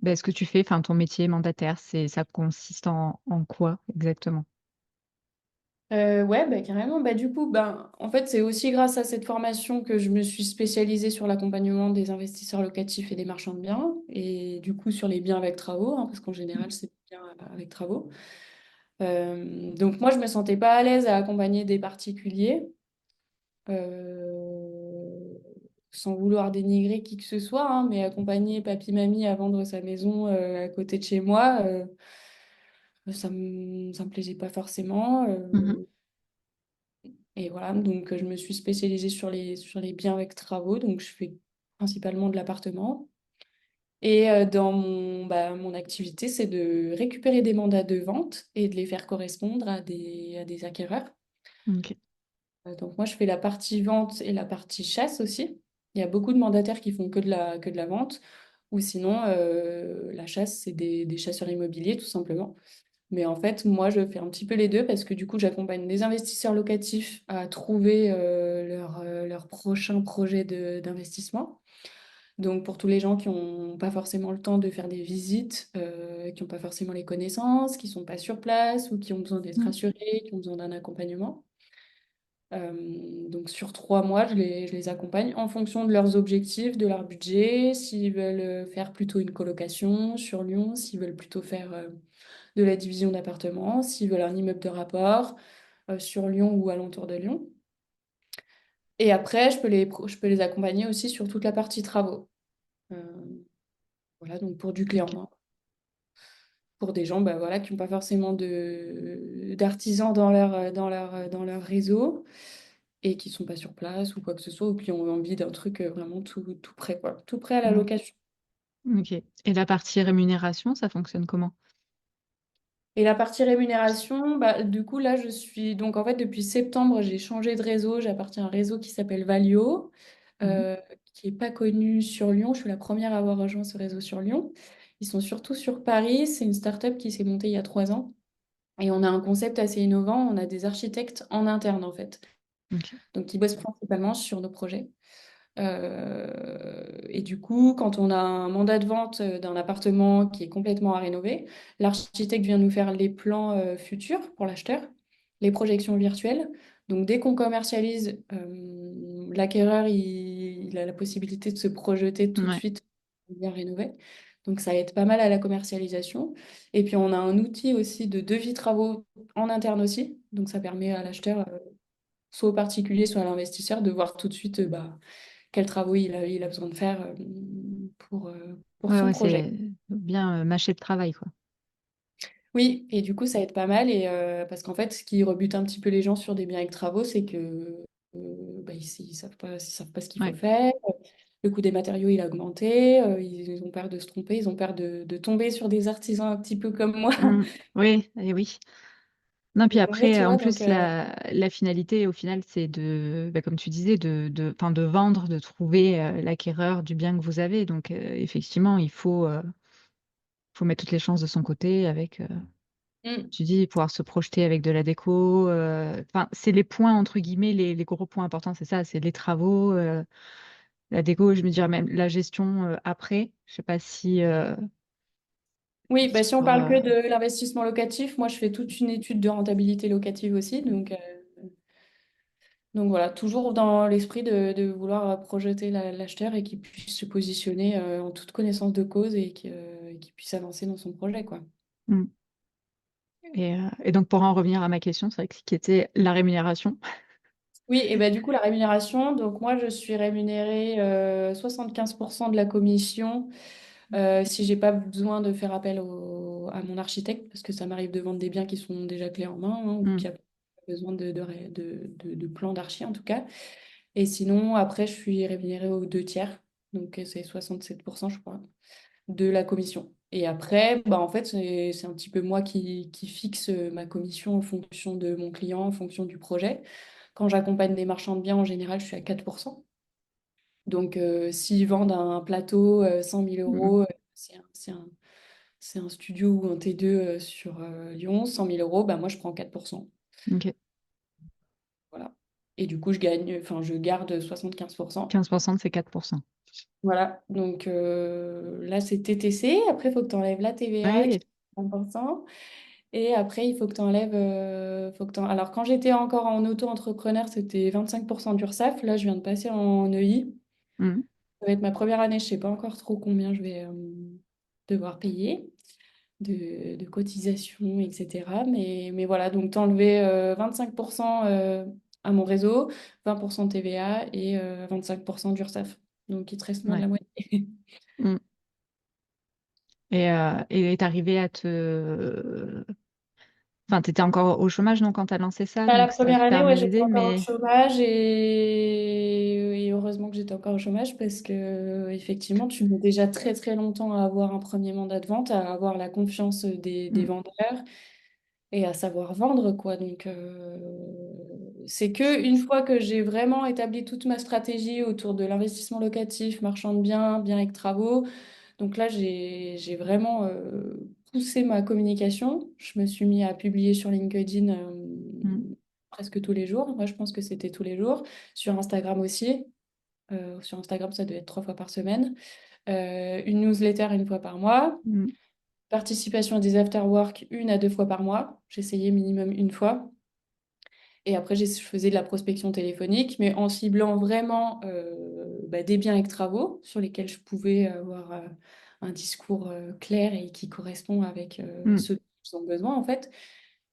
ce que tu fais, enfin ton métier mandataire, ça consiste en quoi exactement? Ouais, bah, carrément. Bah, du coup, bah, en fait, c'est aussi grâce à cette formation que je me suis spécialisée sur l'accompagnement des investisseurs locatifs et des marchands de biens, et du coup sur les biens avec travaux, hein, parce qu'en général, c'est bien avec travaux. Donc moi, je me sentais pas à l'aise à accompagner des particuliers, euh, sans vouloir dénigrer qui que ce soit, hein, mais accompagner papy-mamie à vendre sa maison à côté de chez moi, ça me plaisait pas forcément. Mhm. Et voilà, donc je me suis spécialisée sur les biens avec travaux, donc je fais principalement de l'appartement. Et dans mon activité, c'est de récupérer des mandats de vente et de les faire correspondre à des acquéreurs. Ok. Donc moi, je fais la partie vente et la partie chasse aussi. Il y a beaucoup de mandataires qui font que de la vente, ou sinon, la chasse, c'est des chasseurs immobiliers, tout simplement. Mais en fait, moi, je fais un petit peu les deux parce que du coup, j'accompagne des investisseurs locatifs à trouver leur prochain projet d'investissement. Donc, pour tous les gens qui n'ont pas forcément le temps de faire des visites, qui n'ont pas forcément les connaissances, qui ne sont pas sur place ou qui ont besoin d'être Mm. rassurés, qui ont besoin d'un accompagnement. Donc, sur 3 mois, je les accompagne en fonction de leurs objectifs, de leur budget, s'ils veulent faire plutôt une colocation sur Lyon, s'ils veulent plutôt faire de la division d'appartements, s'ils veulent un immeuble de rapport sur Lyon ou alentour de Lyon. Et après, je peux les accompagner aussi sur toute la partie travaux. Euh, voilà, donc pour du client, Ok. hein. Pour des gens bah, voilà, qui n'ont pas forcément d'artisans dans leur réseau et qui ne sont pas sur place ou quoi que ce soit, ou qui ont envie d'un truc vraiment tout prêt, quoi. Tout prêt à la Mm. location. Ok. Et la partie rémunération, ça fonctionne comment? Et la partie rémunération, bah, du coup, là, je suis. Donc, en fait, depuis septembre, j'ai changé de réseau. J'appartiens à un réseau qui s'appelle Valio, Mhm. euh, qui n'est pas connu sur Lyon. Je suis la première à avoir rejoint ce réseau sur Lyon. Ils sont surtout sur Paris. C'est une start-up qui s'est montée il y a 3 ans. Et on a un concept assez innovant. On a des architectes en interne, en fait. Ok. Donc, ils bossent principalement sur nos projets. Et du coup, quand on a un mandat de vente d'un appartement qui est complètement à rénover, l'architecte vient nous faire les plans futurs pour l'acheteur, les projections virtuelles. Donc, dès qu'on commercialise, l'acquéreur, il a la possibilité de se projeter tout de Ouais. suite bien rénové. Donc, ça aide pas mal à la commercialisation. Et puis, on a un outil aussi de devis travaux en interne aussi. Donc, ça permet à l'acheteur, soit au particulier, soit à l'investisseur, de voir tout de suite quels travaux il a besoin de faire pour Ouais, son ouais, projet. c'est bien mâcher le travail, quoi. Oui, et du coup, ça aide pas mal. Et, parce qu'en fait, ce qui rebute un petit peu les gens sur des biens avec travaux, c'est que bah, ils savent pas ce qu'il faut Ouais. faire. Le coût des matériaux, il a augmenté. Ils ont peur de se tromper. Ils ont peur de tomber sur des artisans un petit peu comme moi. Mm. Oui, et oui. Non, puis Mais après, tu en vois, donc, plus, la finalité, au final, c'est bah, comme tu disais, enfin, de vendre, de trouver l'acquéreur du bien que vous avez. Donc, effectivement, faut mettre toutes les chances de son côté avec, mm. tu dis, pouvoir se projeter avec de la déco. Enfin, c'est les points, entre guillemets, les gros points importants, c'est ça, c'est les travaux, la déco, je me dirais même la gestion après. Je sais pas Oui, bah, si on sur, parle que de l'investissement locatif, moi, je fais toute une étude de rentabilité locative aussi. Donc voilà, toujours dans l'esprit de vouloir projeter l'acheteur et qu'il puisse se positionner en toute connaissance de cause et qu'il puisse avancer dans son projet, quoi. Mm. Et donc, pour en revenir à ma question, c'est vrai que ce qui était la rémunération. Oui, et bah, du coup, la rémunération, donc moi, je suis rémunérée 75% de la commission si j'ai pas besoin de faire appel à mon architecte, parce que ça m'arrive de vendre des biens qui sont déjà clés en main, hein, ou Mm. qui a pas besoin de plan d'archi en tout cas. Et sinon, après, je suis rémunérée aux deux tiers, donc c'est 67%, je crois, de la commission. Et après, bah, en fait, c'est un petit peu moi qui fixe ma commission en fonction de mon client, en fonction du projet. Quand j'accompagne des marchands de biens, en général, je suis à 4%. Donc, s'ils vendent un plateau 100 000 Mm. euros, c'est un studio ou un T2 sur Lyon, 100 000 euros, bah, moi, je prends 4%. Ok. Voilà. Et du coup, enfin, je garde 75%. 15% de ces 4%. Voilà, donc là c'est TTC. Après, il faut que tu enlèves la TVA qui Oui. est 30%. Et après, il faut que tu enlèves. Alors, quand j'étais encore en auto-entrepreneur, c'était 25% d'URSSAF. Là, je viens de passer en EI. Mm. Ça va être ma première année. Je ne sais pas encore trop combien je vais devoir payer de cotisations, etc. Mais voilà, donc t'enlever 25% à mon réseau, 20% de TVA et 25% d'URSSAF. Donc, il te reste moins de Ouais. la moitié. Mm. Et est arrivé à te... Enfin, tu étais encore au chômage, non, quand tu as lancé ça, Bah, la donc ça première te année, ouais, permet j'étais d'aider, encore au mais... chômage et heureusement que j'étais encore au chômage parce que effectivement, tu mets déjà très très longtemps à avoir un premier mandat de vente, à avoir la confiance des Mm. vendeurs et à savoir vendre, quoi. Donc, c'est que une fois que j'ai vraiment établi toute ma stratégie autour de l'investissement locatif, marchand de biens, biens avec travaux, donc là, j'ai vraiment poussé ma communication. Je me suis mis à publier sur LinkedIn Mm. presque tous les jours. Moi, je pense que c'était tous les jours. Sur Instagram aussi. Sur Instagram, ça devait être 3 fois par semaine. Une newsletter une fois par mois. Mm. Participation à des after-work 1 à 2 fois par mois. J'essayais minimum une fois. Et après, je faisais de la prospection téléphonique, mais en ciblant vraiment bah, des biens avec travaux sur lesquels je pouvais avoir un discours clair et qui correspond avec Mm. ce dont ils ont besoin, en fait.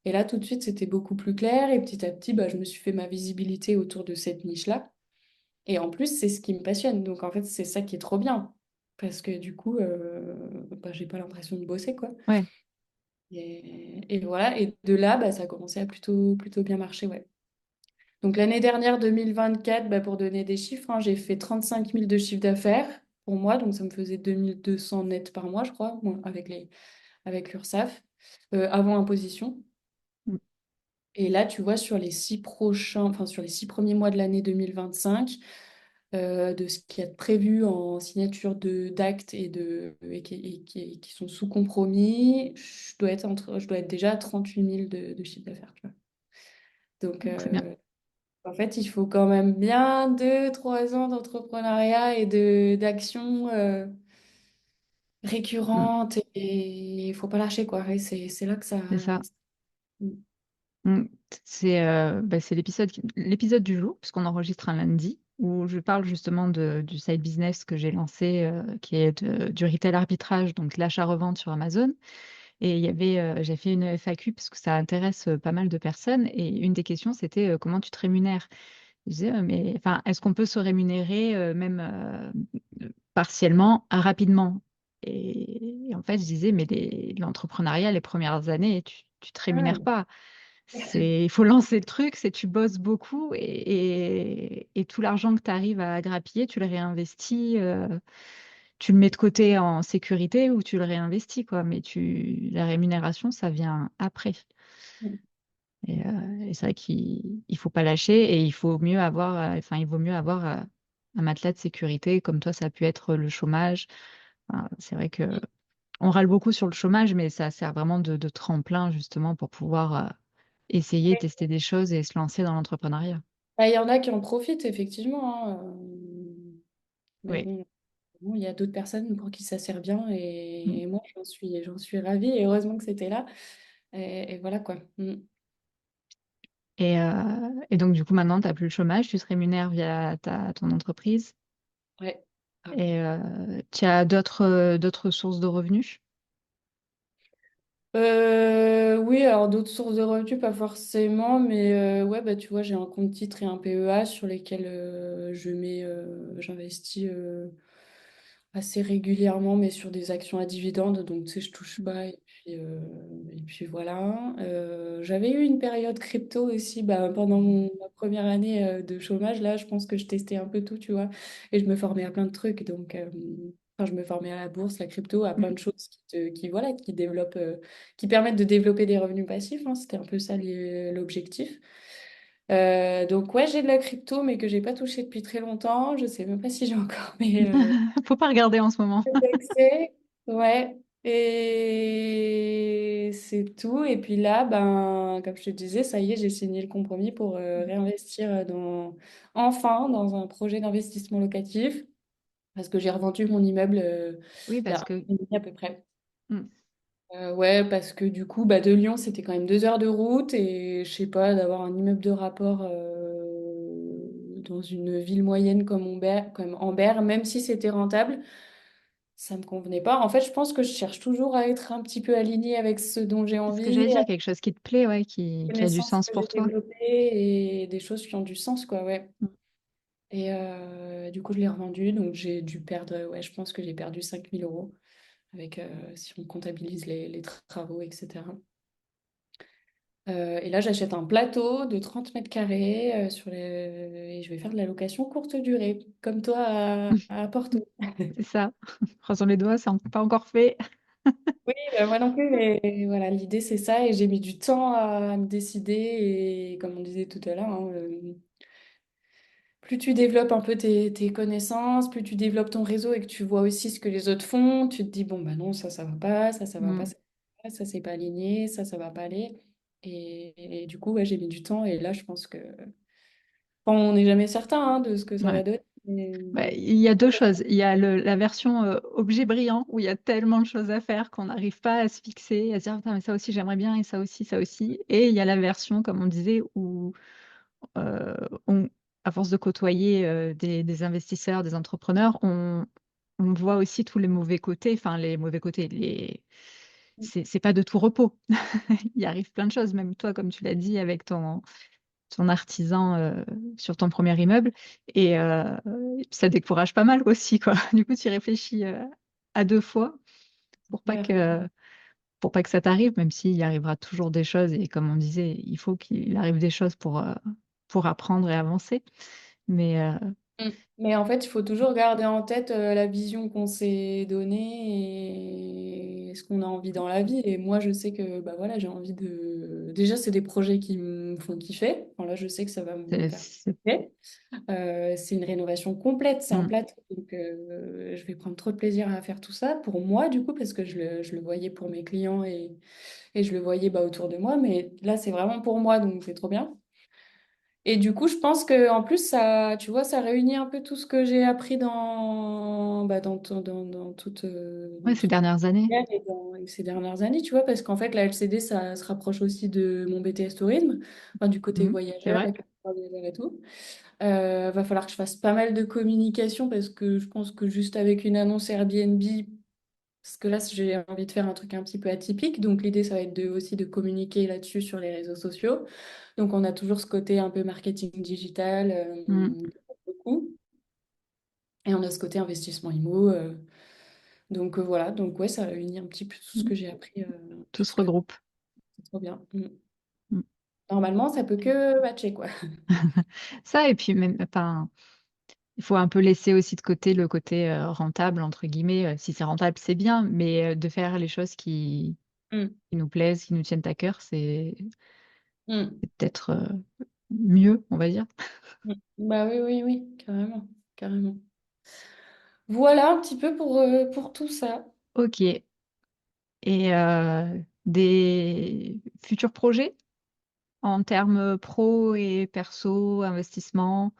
Et là, tout de suite, c'était beaucoup plus clair. Et petit à petit, bah, je me suis fait ma visibilité autour de cette niche-là. Et en plus, c'est ce qui me passionne. Donc, en fait, c'est ça qui est trop bien. Parce que du coup, bah, j'ai pas l'impression de bosser, quoi. Ouais. Et voilà. Et de là, bah, ça a commencé à plutôt bien marcher, ouais. Donc l'année dernière, 2024, bah, pour donner des chiffres, hein, j'ai fait 35 000 de chiffre d'affaires pour moi, donc ça me faisait 2 200 net par mois, je crois, bon, avec l'URSSAF, avant imposition. Mm. Et là, tu vois, sur les 6 premiers mois de l'année 2025, de ce qui est prévu en signature d'actes et qui sont sous compromis, je dois être déjà à 38 000 de chiffre d'affaires, tu vois. Donc, C'est bien. En fait, il faut quand même bien 2, 3 ans d'entrepreneuriat et d'action Mm, récurrente et il faut pas lâcher quoi. Et c'est là que ça. c'est ça. Mm. Mm. C'est l'épisode du jour, puisqu'on enregistre un lundi, où je parle justement du side business que j'ai lancé, qui est du retail arbitrage, donc l'achat-revente sur Amazon. Et j'ai fait une FAQ parce que ça intéresse pas mal de personnes. Et une des questions, c'était comment tu te rémunères? Je disais, mais enfin, est-ce qu'on peut se rémunérer même partiellement, rapidement? Et en fait, je disais, mais l'entrepreneuriat, les premières années, tu te rémunères Ah, pas. Il faut lancer le truc, c'est tu bosses beaucoup et tout l'argent que tu arrives à grappiller, tu le réinvestis, tu le mets de côté en sécurité ou tu le réinvestis, quoi. Mais la rémunération, ça vient après. ouais. Et c'est vrai qu'il faut pas lâcher et il vaut mieux avoir un matelas de sécurité comme toi, ça a pu être le chômage. Enfin, c'est vrai que on râle beaucoup sur le chômage, mais ça sert vraiment de tremplin justement pour pouvoir essayer, tester des choses et se lancer dans l'entrepreneuriat. Ah, il y en a qui en profitent effectivement, hein, mais Oui. bon, il y a d'autres personnes pour qui ça sert bien Mm. et moi j'en suis ravie et heureusement que c'était là. Et voilà quoi. Mm. Et donc, du coup, maintenant, tu n'as plus le chômage, tu te rémunères via ton entreprise Ouais. Ah. et tu as d'autres sources de revenus. Oui, alors d'autres sources de revenus, pas forcément, mais ouais, bah, tu vois, j'ai un compte titre et un PEA sur lesquels j'investis assez régulièrement, mais sur des actions à dividendes, donc tu sais, je touche Mm. pas, et puis voilà. J'avais eu une période crypto aussi, bah, pendant ma première année de chômage, là, je pense que je testais un peu tout, tu vois, et je me formais à plein de trucs, donc enfin, je me formais à la bourse, la crypto, à plein Mm. de choses voilà, qui permettent de développer des revenus passifs, hein, c'était un peu ça l'objectif. Donc ouais, j'ai de la crypto, mais que j'ai pas touché depuis très longtemps. Je sais même pas si j'ai encore Faut pas regarder en ce moment. mes accès. Ouais. Et c'est tout. Et puis là, ben, comme je te disais, ça y est, j'ai signé le compromis pour réinvestir enfin dans un projet d'investissement locatif parce que j'ai revendu mon immeuble Oui, il y a parce un an que et demi à peu près. mm, Ouais, parce que du coup, bah, de Lyon, c'était quand même 2 heures de route et je sais pas, d'avoir un immeuble de rapport dans une ville moyenne comme Ambert, même si c'était rentable, ça me convenait pas. En fait, je pense que je cherche toujours à être un petit peu alignée avec ce dont j'ai c'est ce que envie, j'allais dire, avec quelque chose qui te plaît, ouais, les qui a du connaissances sens que j'ai pour toi. développées et des choses qui ont du sens, quoi, ouais. Mm. Et du coup, je l'ai revendu, donc j'ai dû perdre, ouais, je pense que j'ai perdu 5 000 € avec, si on comptabilise les travaux, etc. Et là, j'achète un plateau de 30 mètres carrés et je vais faire de la location courte durée, comme toi à Porto. C'est ça. Croisons les doigts, c'est pas encore fait. Oui, moi non plus, mais voilà, l'idée c'est ça et j'ai mis du temps à me décider et comme on disait tout à l'heure, hein, plus tu développes un peu tes connaissances, plus tu développes ton réseau et que tu vois aussi ce que les autres font, tu te dis, bon, bah non, ça va pas, ça va pas, Mm. ça, va pas, ça c'est pas aligné, ça va pas aller. Et du coup, ouais, j'ai mis du temps et là, je pense que enfin, on n'est jamais certain hein, de ce que ça Ouais. va donner. Bah, il y a deux choses. Il y a la version objet brillant où il y a tellement de choses à faire qu'on n'arrive pas à se fixer, à se dire, putain, mais ça aussi j'aimerais bien et ça aussi, ça aussi. Et il y a la version, comme on disait, où euh, à force de côtoyer des investisseurs, des entrepreneurs, on voit aussi tous les mauvais côtés, enfin les mauvais côtés, c'est pas de tout repos. Il arrive plein de choses, même toi, comme tu l'as dit, avec ton artisan sur ton premier immeuble. Et ça décourage pas mal aussi, quoi. Du coup, tu y réfléchis à deux fois pour pas Claire. que, pour pas que ça t'arrive, même s'il y arrivera toujours des choses. Et comme on disait, il faut qu'il arrive des choses pour apprendre et avancer. Mais Mm. Mais en fait, il faut toujours garder en tête la vision qu'on s'est donnée et ce qu'on a envie dans la vie. Et moi, je sais que bah voilà, j'ai envie de. Déjà, c'est des projets qui me font kiffer. Enfin, là, je sais que ça va me faire c'est- kiffer. C'est une rénovation complète, c'est un mm, plateau. Donc, je vais prendre trop de plaisir à faire tout ça pour moi, du coup, parce que je le voyais pour mes clients et je le voyais bah, autour de moi. Mais là, c'est vraiment pour moi, donc c'est trop bien. Et du coup, je pense que en plus, ça, tu vois, ça réunit un peu tout ce que j'ai appris Ouais, dans ces toute dernières années. ma carrière et dans ces dernières années, tu vois, parce qu'en fait, la LCD, ça se rapproche aussi de mon BTS tourisme, enfin, du côté Mhm, c'est voyageur vrai. et tout. Va falloir que je fasse pas mal de communication parce que je pense que juste avec une annonce Airbnb, parce que là, j'ai envie de faire un truc un petit peu atypique. Donc, l'idée, ça va être aussi de communiquer là-dessus sur les réseaux sociaux. Donc, on a toujours ce côté un peu marketing digital, Mm, beaucoup. Et on a ce côté investissement IMO. Donc, voilà. Donc, ouais, ça réunit un petit peu tout ce mm. que j'ai appris Tout se jusque-là. regroupe. C'est trop bien. Mm. Normalement, ça peut que matcher, quoi. Ça, et puis même, enfin, il faut un peu laisser aussi de côté le côté rentable, entre guillemets. Si c'est rentable, c'est bien, mais de faire les choses Mm. qui nous plaisent, qui nous tiennent à cœur, Mm. c'est peut-être mieux, on va dire. Mm. Bah oui, oui, oui, carrément. Carrément. Voilà un petit peu pour tout ça. Ok. Et des futurs projets en termes pro et perso, investissement,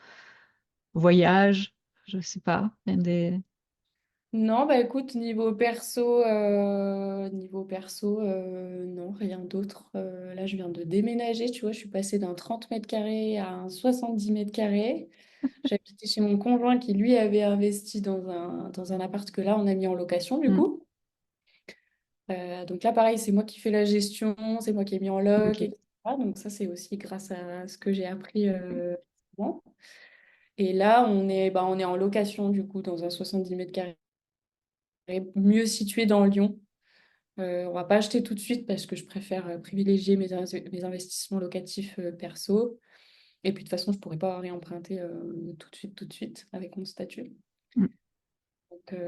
voyage, je sais pas. Il y a des... Non, bah écoute, non, rien d'autre. Là, je viens de déménager, tu vois, je suis passée d'un 30 mètres carrés à un 70 mètres carrés. J'habitais chez mon conjoint qui, lui, avait investi dans un appart que là, on a mis en location, du Hmm, coup. Donc là, pareil, c'est moi qui fais la gestion, c'est moi qui ai mis en loc, ok. etc. Donc ça, c'est aussi grâce à ce que j'ai appris récemment. Et là, on est en location, du coup, dans un 70 mètres carrés, mieux situé dans Lyon. On va pas acheter tout de suite parce que je préfère privilégier mes investissements locatifs perso. Et puis de toute façon, je pourrais pas réemprunter tout de suite avec mon statut. Hmm.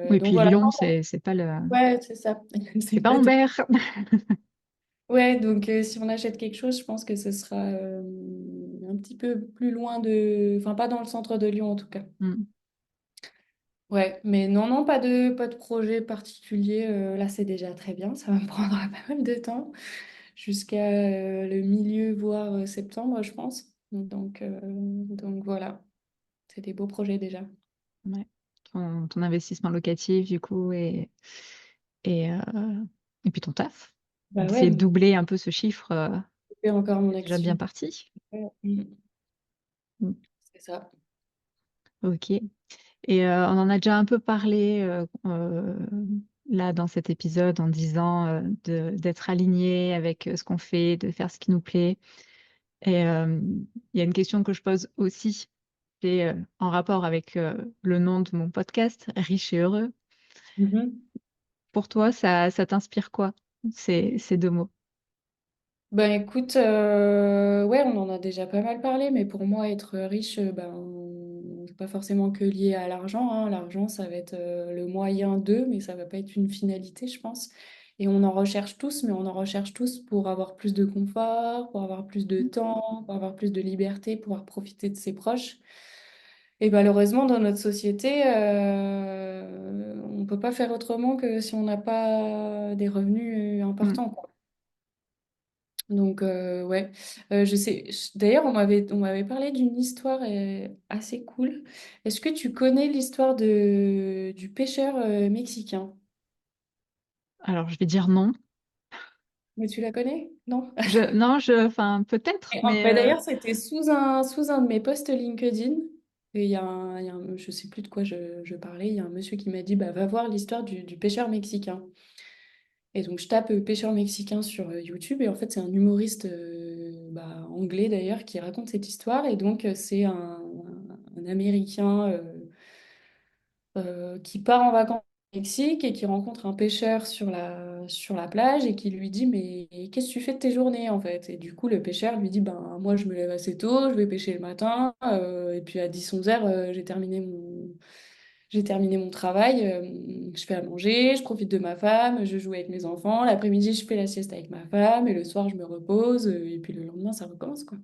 Oui, Donc puis voilà. Lyon, c'est pas le... Ouais, c'est ça. C'est C'est pas pas top. Ambert. Ouais, donc si on achète quelque chose, je pense que ce sera un petit peu plus loin Enfin, pas dans le centre de Lyon en tout cas. Hmm. Ouais, mais non, non, pas de projet particulier. Là, c'est déjà très bien. Ça va me prendre pas mal de temps. Jusqu'à le milieu, voire septembre, je pense. Donc voilà, c'est des beaux projets déjà. Ouais. Ton investissement locatif, du coup, et, euh, et puis ton taf. Bah ouais, D'essayer de doubler un peu ce chiffre, c'est encore mon c'est déjà bien activité. parti. Mm, Hmm. c'est ça. Ok. Et on en a déjà un peu parlé là dans cet épisode en disant d'être aligné avec ce qu'on fait, de faire ce qui nous plaît. Et il y a une question que je pose aussi, c'est en rapport avec le nom de mon podcast, Riche et heureux. Mhm. Pour toi, ça t'inspire quoi, ces deux mots? Ben écoute, ouais, on en a déjà pas mal parlé, mais pour moi, être riche, c'est pas forcément que lié à l'argent, hein. L'argent, ça va être le moyen d'eux, mais ça va pas être une finalité, je pense. Et on en recherche tous, mais on en recherche tous pour avoir plus de confort, pour avoir plus de temps, pour avoir plus de liberté, pouvoir profiter de ses proches. Et malheureusement, dans notre société, on peut pas faire autrement que si on n'a pas des revenus Hmm. importants, quoi. Donc, ouais. Je sais. D'ailleurs, on m'avait parlé d'une histoire assez cool. Est-ce que tu connais l'histoire du pêcheur mexicain? Alors, je vais dire non. Mais tu la connais? Non? Non, enfin, peut-être, mais D'ailleurs, c'était sous un de mes posts LinkedIn. Et je sais plus de quoi je parlais. Il y a un monsieur qui m'a dit, bah, va voir l'histoire du pêcheur mexicain. Et donc, je tape pêcheur mexicain sur YouTube. Et en fait, c'est un humoriste anglais d'ailleurs qui raconte cette histoire. Et donc, c'est un Américain qui part en vacances au Mexique et qui rencontre un pêcheur sur la plage et qui lui dit, mais qu'est-ce que tu fais de tes journées en fait? Et du coup, le pêcheur lui dit, ben, moi, je me lève assez tôt, je vais pêcher le matin. Et puis à 10-11 heures, j'ai terminé mon travail, je fais à manger, je profite de ma femme, je joue avec mes enfants. L'après-midi, je fais la sieste avec ma femme et le soir, je me repose. Et puis le lendemain, ça recommence, quoi.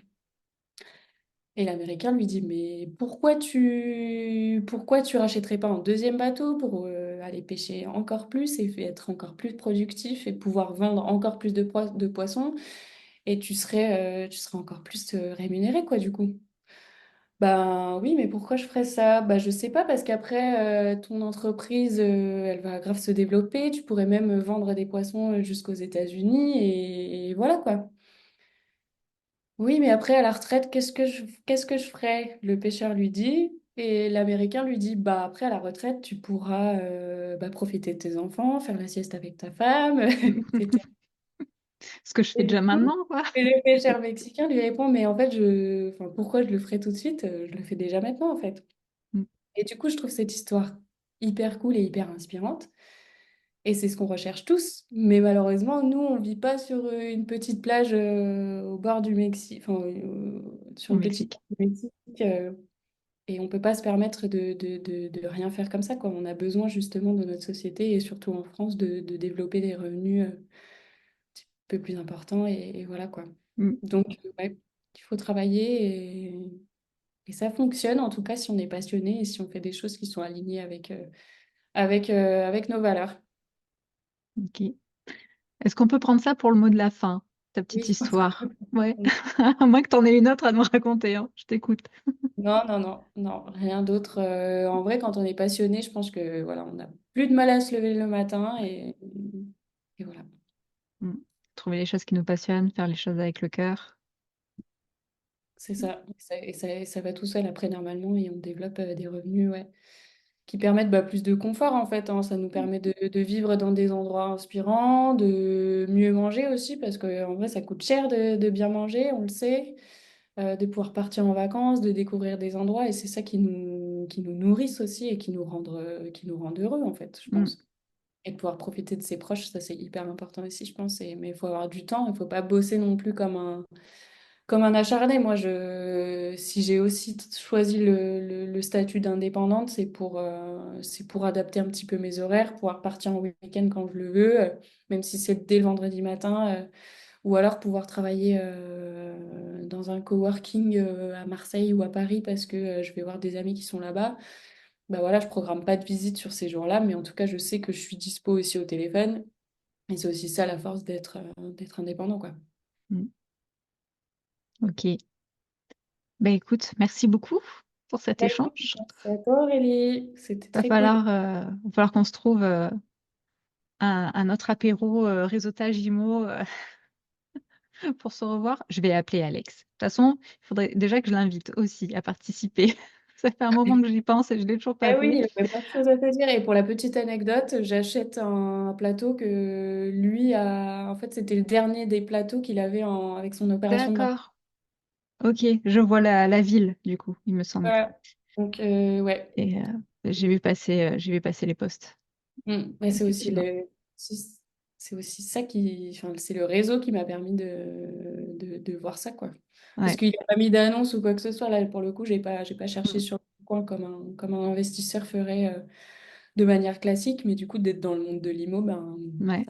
Et l'Américain lui dit, mais pourquoi tu rachèterais pas un deuxième bateau pour aller pêcher encore plus et être encore plus productif et pouvoir vendre encore plus de poissons et tu serais encore plus rémunéré, quoi, du coup. Ben oui, mais pourquoi je ferais ça? Bah je sais pas, parce qu'après, ton entreprise, elle va grave se développer. Tu pourrais même vendre des poissons jusqu'aux États-Unis et voilà quoi. Oui, mais après, à la retraite, qu'est-ce que je ferais? Le pêcheur lui dit, et l'Américain lui dit, bah après, à la retraite, tu pourras bah, profiter de tes enfants, faire la sieste avec ta femme, etc. Ce que je fais Et déjà du coup, maintenant, quoi. et le pêcheur mexicain lui répond, mais en fait, enfin, pourquoi je le ferais tout de suite? Je le fais déjà maintenant, en fait. Mm, Et du coup, je trouve cette histoire hyper cool et hyper inspirante. Et c'est ce qu'on recherche tous. Mais malheureusement, nous, on vit pas sur une petite plage au bord du Mexique, enfin, sur Au une petite Mexique. île du Mexique. Et on peut pas se permettre de rien faire comme ça, quoi. On a besoin justement de notre société et surtout en France de développer des revenus un petit peu plus importants. Et voilà, quoi. Mm, Donc, ouais, il faut travailler et ça fonctionne, en tout cas, si on est passionné et si on fait des choses qui sont alignées avec nos valeurs. ok. Est-ce qu'on peut prendre ça pour le mot de la fin, ta Oui, petite je pense histoire? Ouais. que... À moins que tu en aies une autre à nous raconter, hein. Je t'écoute. Non, non, non, non, rien d'autre. En vrai, quand on est passionné, je pense que voilà, on n'a plus de mal à se lever le matin et voilà. Mm. Trouver les choses qui nous passionnent, faire les choses avec le cœur. C'est ça. Et ça va tout seul après normalement et on développe des revenus ouais, qui permettent bah, plus de confort en fait, hein. Ça nous permet de vivre dans des endroits inspirants, de mieux manger aussi parce qu'en vrai, ça coûte cher de bien manger, on le sait. De pouvoir partir en vacances, de découvrir des endroits et c'est ça qui nous nourrissent aussi et qui nous rend heureux en fait, je Mm, pense. Et de pouvoir profiter de ses proches, ça c'est hyper important aussi, je pense. Mais il faut avoir du temps, il ne faut pas bosser non plus comme un acharné. Moi, si j'ai aussi choisi le statut d'indépendante, c'est pour adapter un petit peu mes horaires, pouvoir partir en week-end quand je le veux, même si c'est dès le vendredi matin, ou alors pouvoir travailler dans un coworking à Marseille ou à Paris parce que je vais voir des amis qui sont là-bas. Bah voilà, je programme pas de visite sur ces jours-là, mais en tout cas, je sais que je suis dispo aussi au téléphone. Et c'est aussi ça la force d'être indépendant, quoi. mm. Ok. Ben écoute, merci beaucoup pour cet Bah, écoute, échange. merci à toi, Aurélie. C'était très cool. Va falloir qu'on se trouve un autre apéro réseautage IMO pour se revoir. Je vais appeler Alex. De toute façon, il faudrait déjà que je l'invite aussi à participer. Ça fait un moment que j'y pense et je l'ai toujours pas Eh oui, appelé. il avait plein de choses à te dire. Et pour la petite anecdote, j'achète un plateau que lui a. En fait, c'était le dernier des plateaux qu'il avait avec son opération de marque. D'accord. Ok, je vois la ville, du coup, il me semble. Voilà. Donc, ouais. Et j'ai vu passer les posts, Mais effectivement. c'est aussi ça enfin, c'est le réseau qui m'a permis de voir ça, quoi. Parce Ouais, qu'il n'a pas mis d'annonce ou quoi que ce soit. Là, pour le coup, j'ai pas cherché mm, sur le coin comme un investisseur ferait de manière classique, mais du coup, d'être dans le monde de l'IMO, ben, ouais.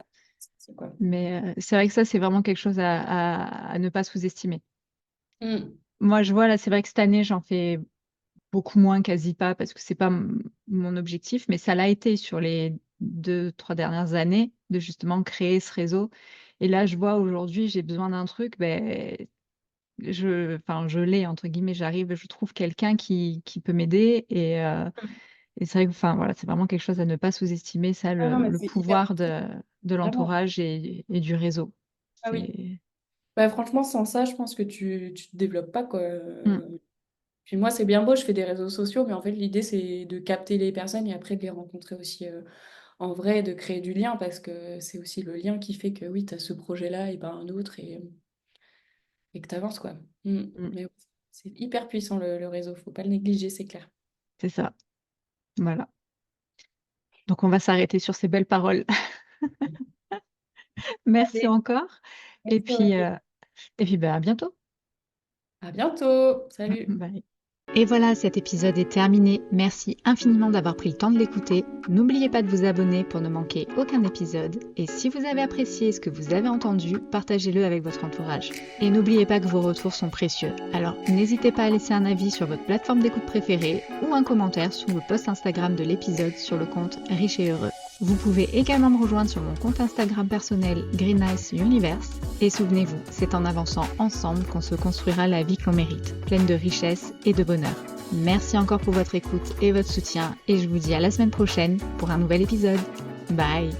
c'est quoi. Mais c'est vrai que ça, c'est vraiment quelque chose à ne pas sous-estimer. Mm. Moi, je vois là, c'est vrai que cette année, j'en fais beaucoup moins, quasi pas, parce que c'est pas mon objectif, mais ça l'a été sur les 2, 3 dernières années de justement créer ce réseau. Et là, je vois aujourd'hui, j'ai besoin d'un truc, ben, enfin, je l'ai, entre guillemets, j'arrive, je trouve quelqu'un qui peut m'aider. Et c'est vrai que, enfin, voilà, c'est vraiment quelque chose à ne pas sous-estimer, ça, Ah non, mais le c'est hyper pouvoir puissant, de vraiment. l'entourage et du réseau. Ah oui. C'est... Bah, franchement, sans ça, je pense que tu te développes pas, quoi. Mm, Puis moi, c'est bien beau, je fais des réseaux sociaux, mais en fait, l'idée, c'est de capter les personnes et après de les rencontrer aussi en vrai, de créer du lien, parce que c'est aussi le lien qui fait que oui, tu as ce projet-là et ben un autre et que tu avances, quoi. mm, Mais ouais, c'est hyper puissant le réseau, faut pas le négliger, c'est clair. c'est ça. Voilà. Donc, on va s'arrêter sur ces belles paroles. Merci Allez, encore. Et merci puis, Aurélie. bah, à bientôt. À bientôt. Salut. Bye. Et voilà, cet épisode est terminé. Merci infiniment d'avoir pris le temps de l'écouter. N'oubliez pas de vous abonner pour ne manquer aucun épisode. Et si vous avez apprécié ce que vous avez entendu, partagez-le avec votre entourage. Et n'oubliez pas que vos retours sont précieux. Alors n'hésitez pas à laisser un avis sur votre plateforme d'écoute préférée ou un commentaire sous le post Instagram de l'épisode sur le compte Riche et Heureux. Vous pouvez également me rejoindre sur mon compte Instagram personnel Green Ice Universe. Et souvenez-vous, c'est en avançant ensemble qu'on se construira la vie que l'on mérite, pleine de richesse et de bonheur. Merci encore pour votre écoute et votre soutien et je vous dis à la semaine prochaine pour un nouvel épisode. Bye!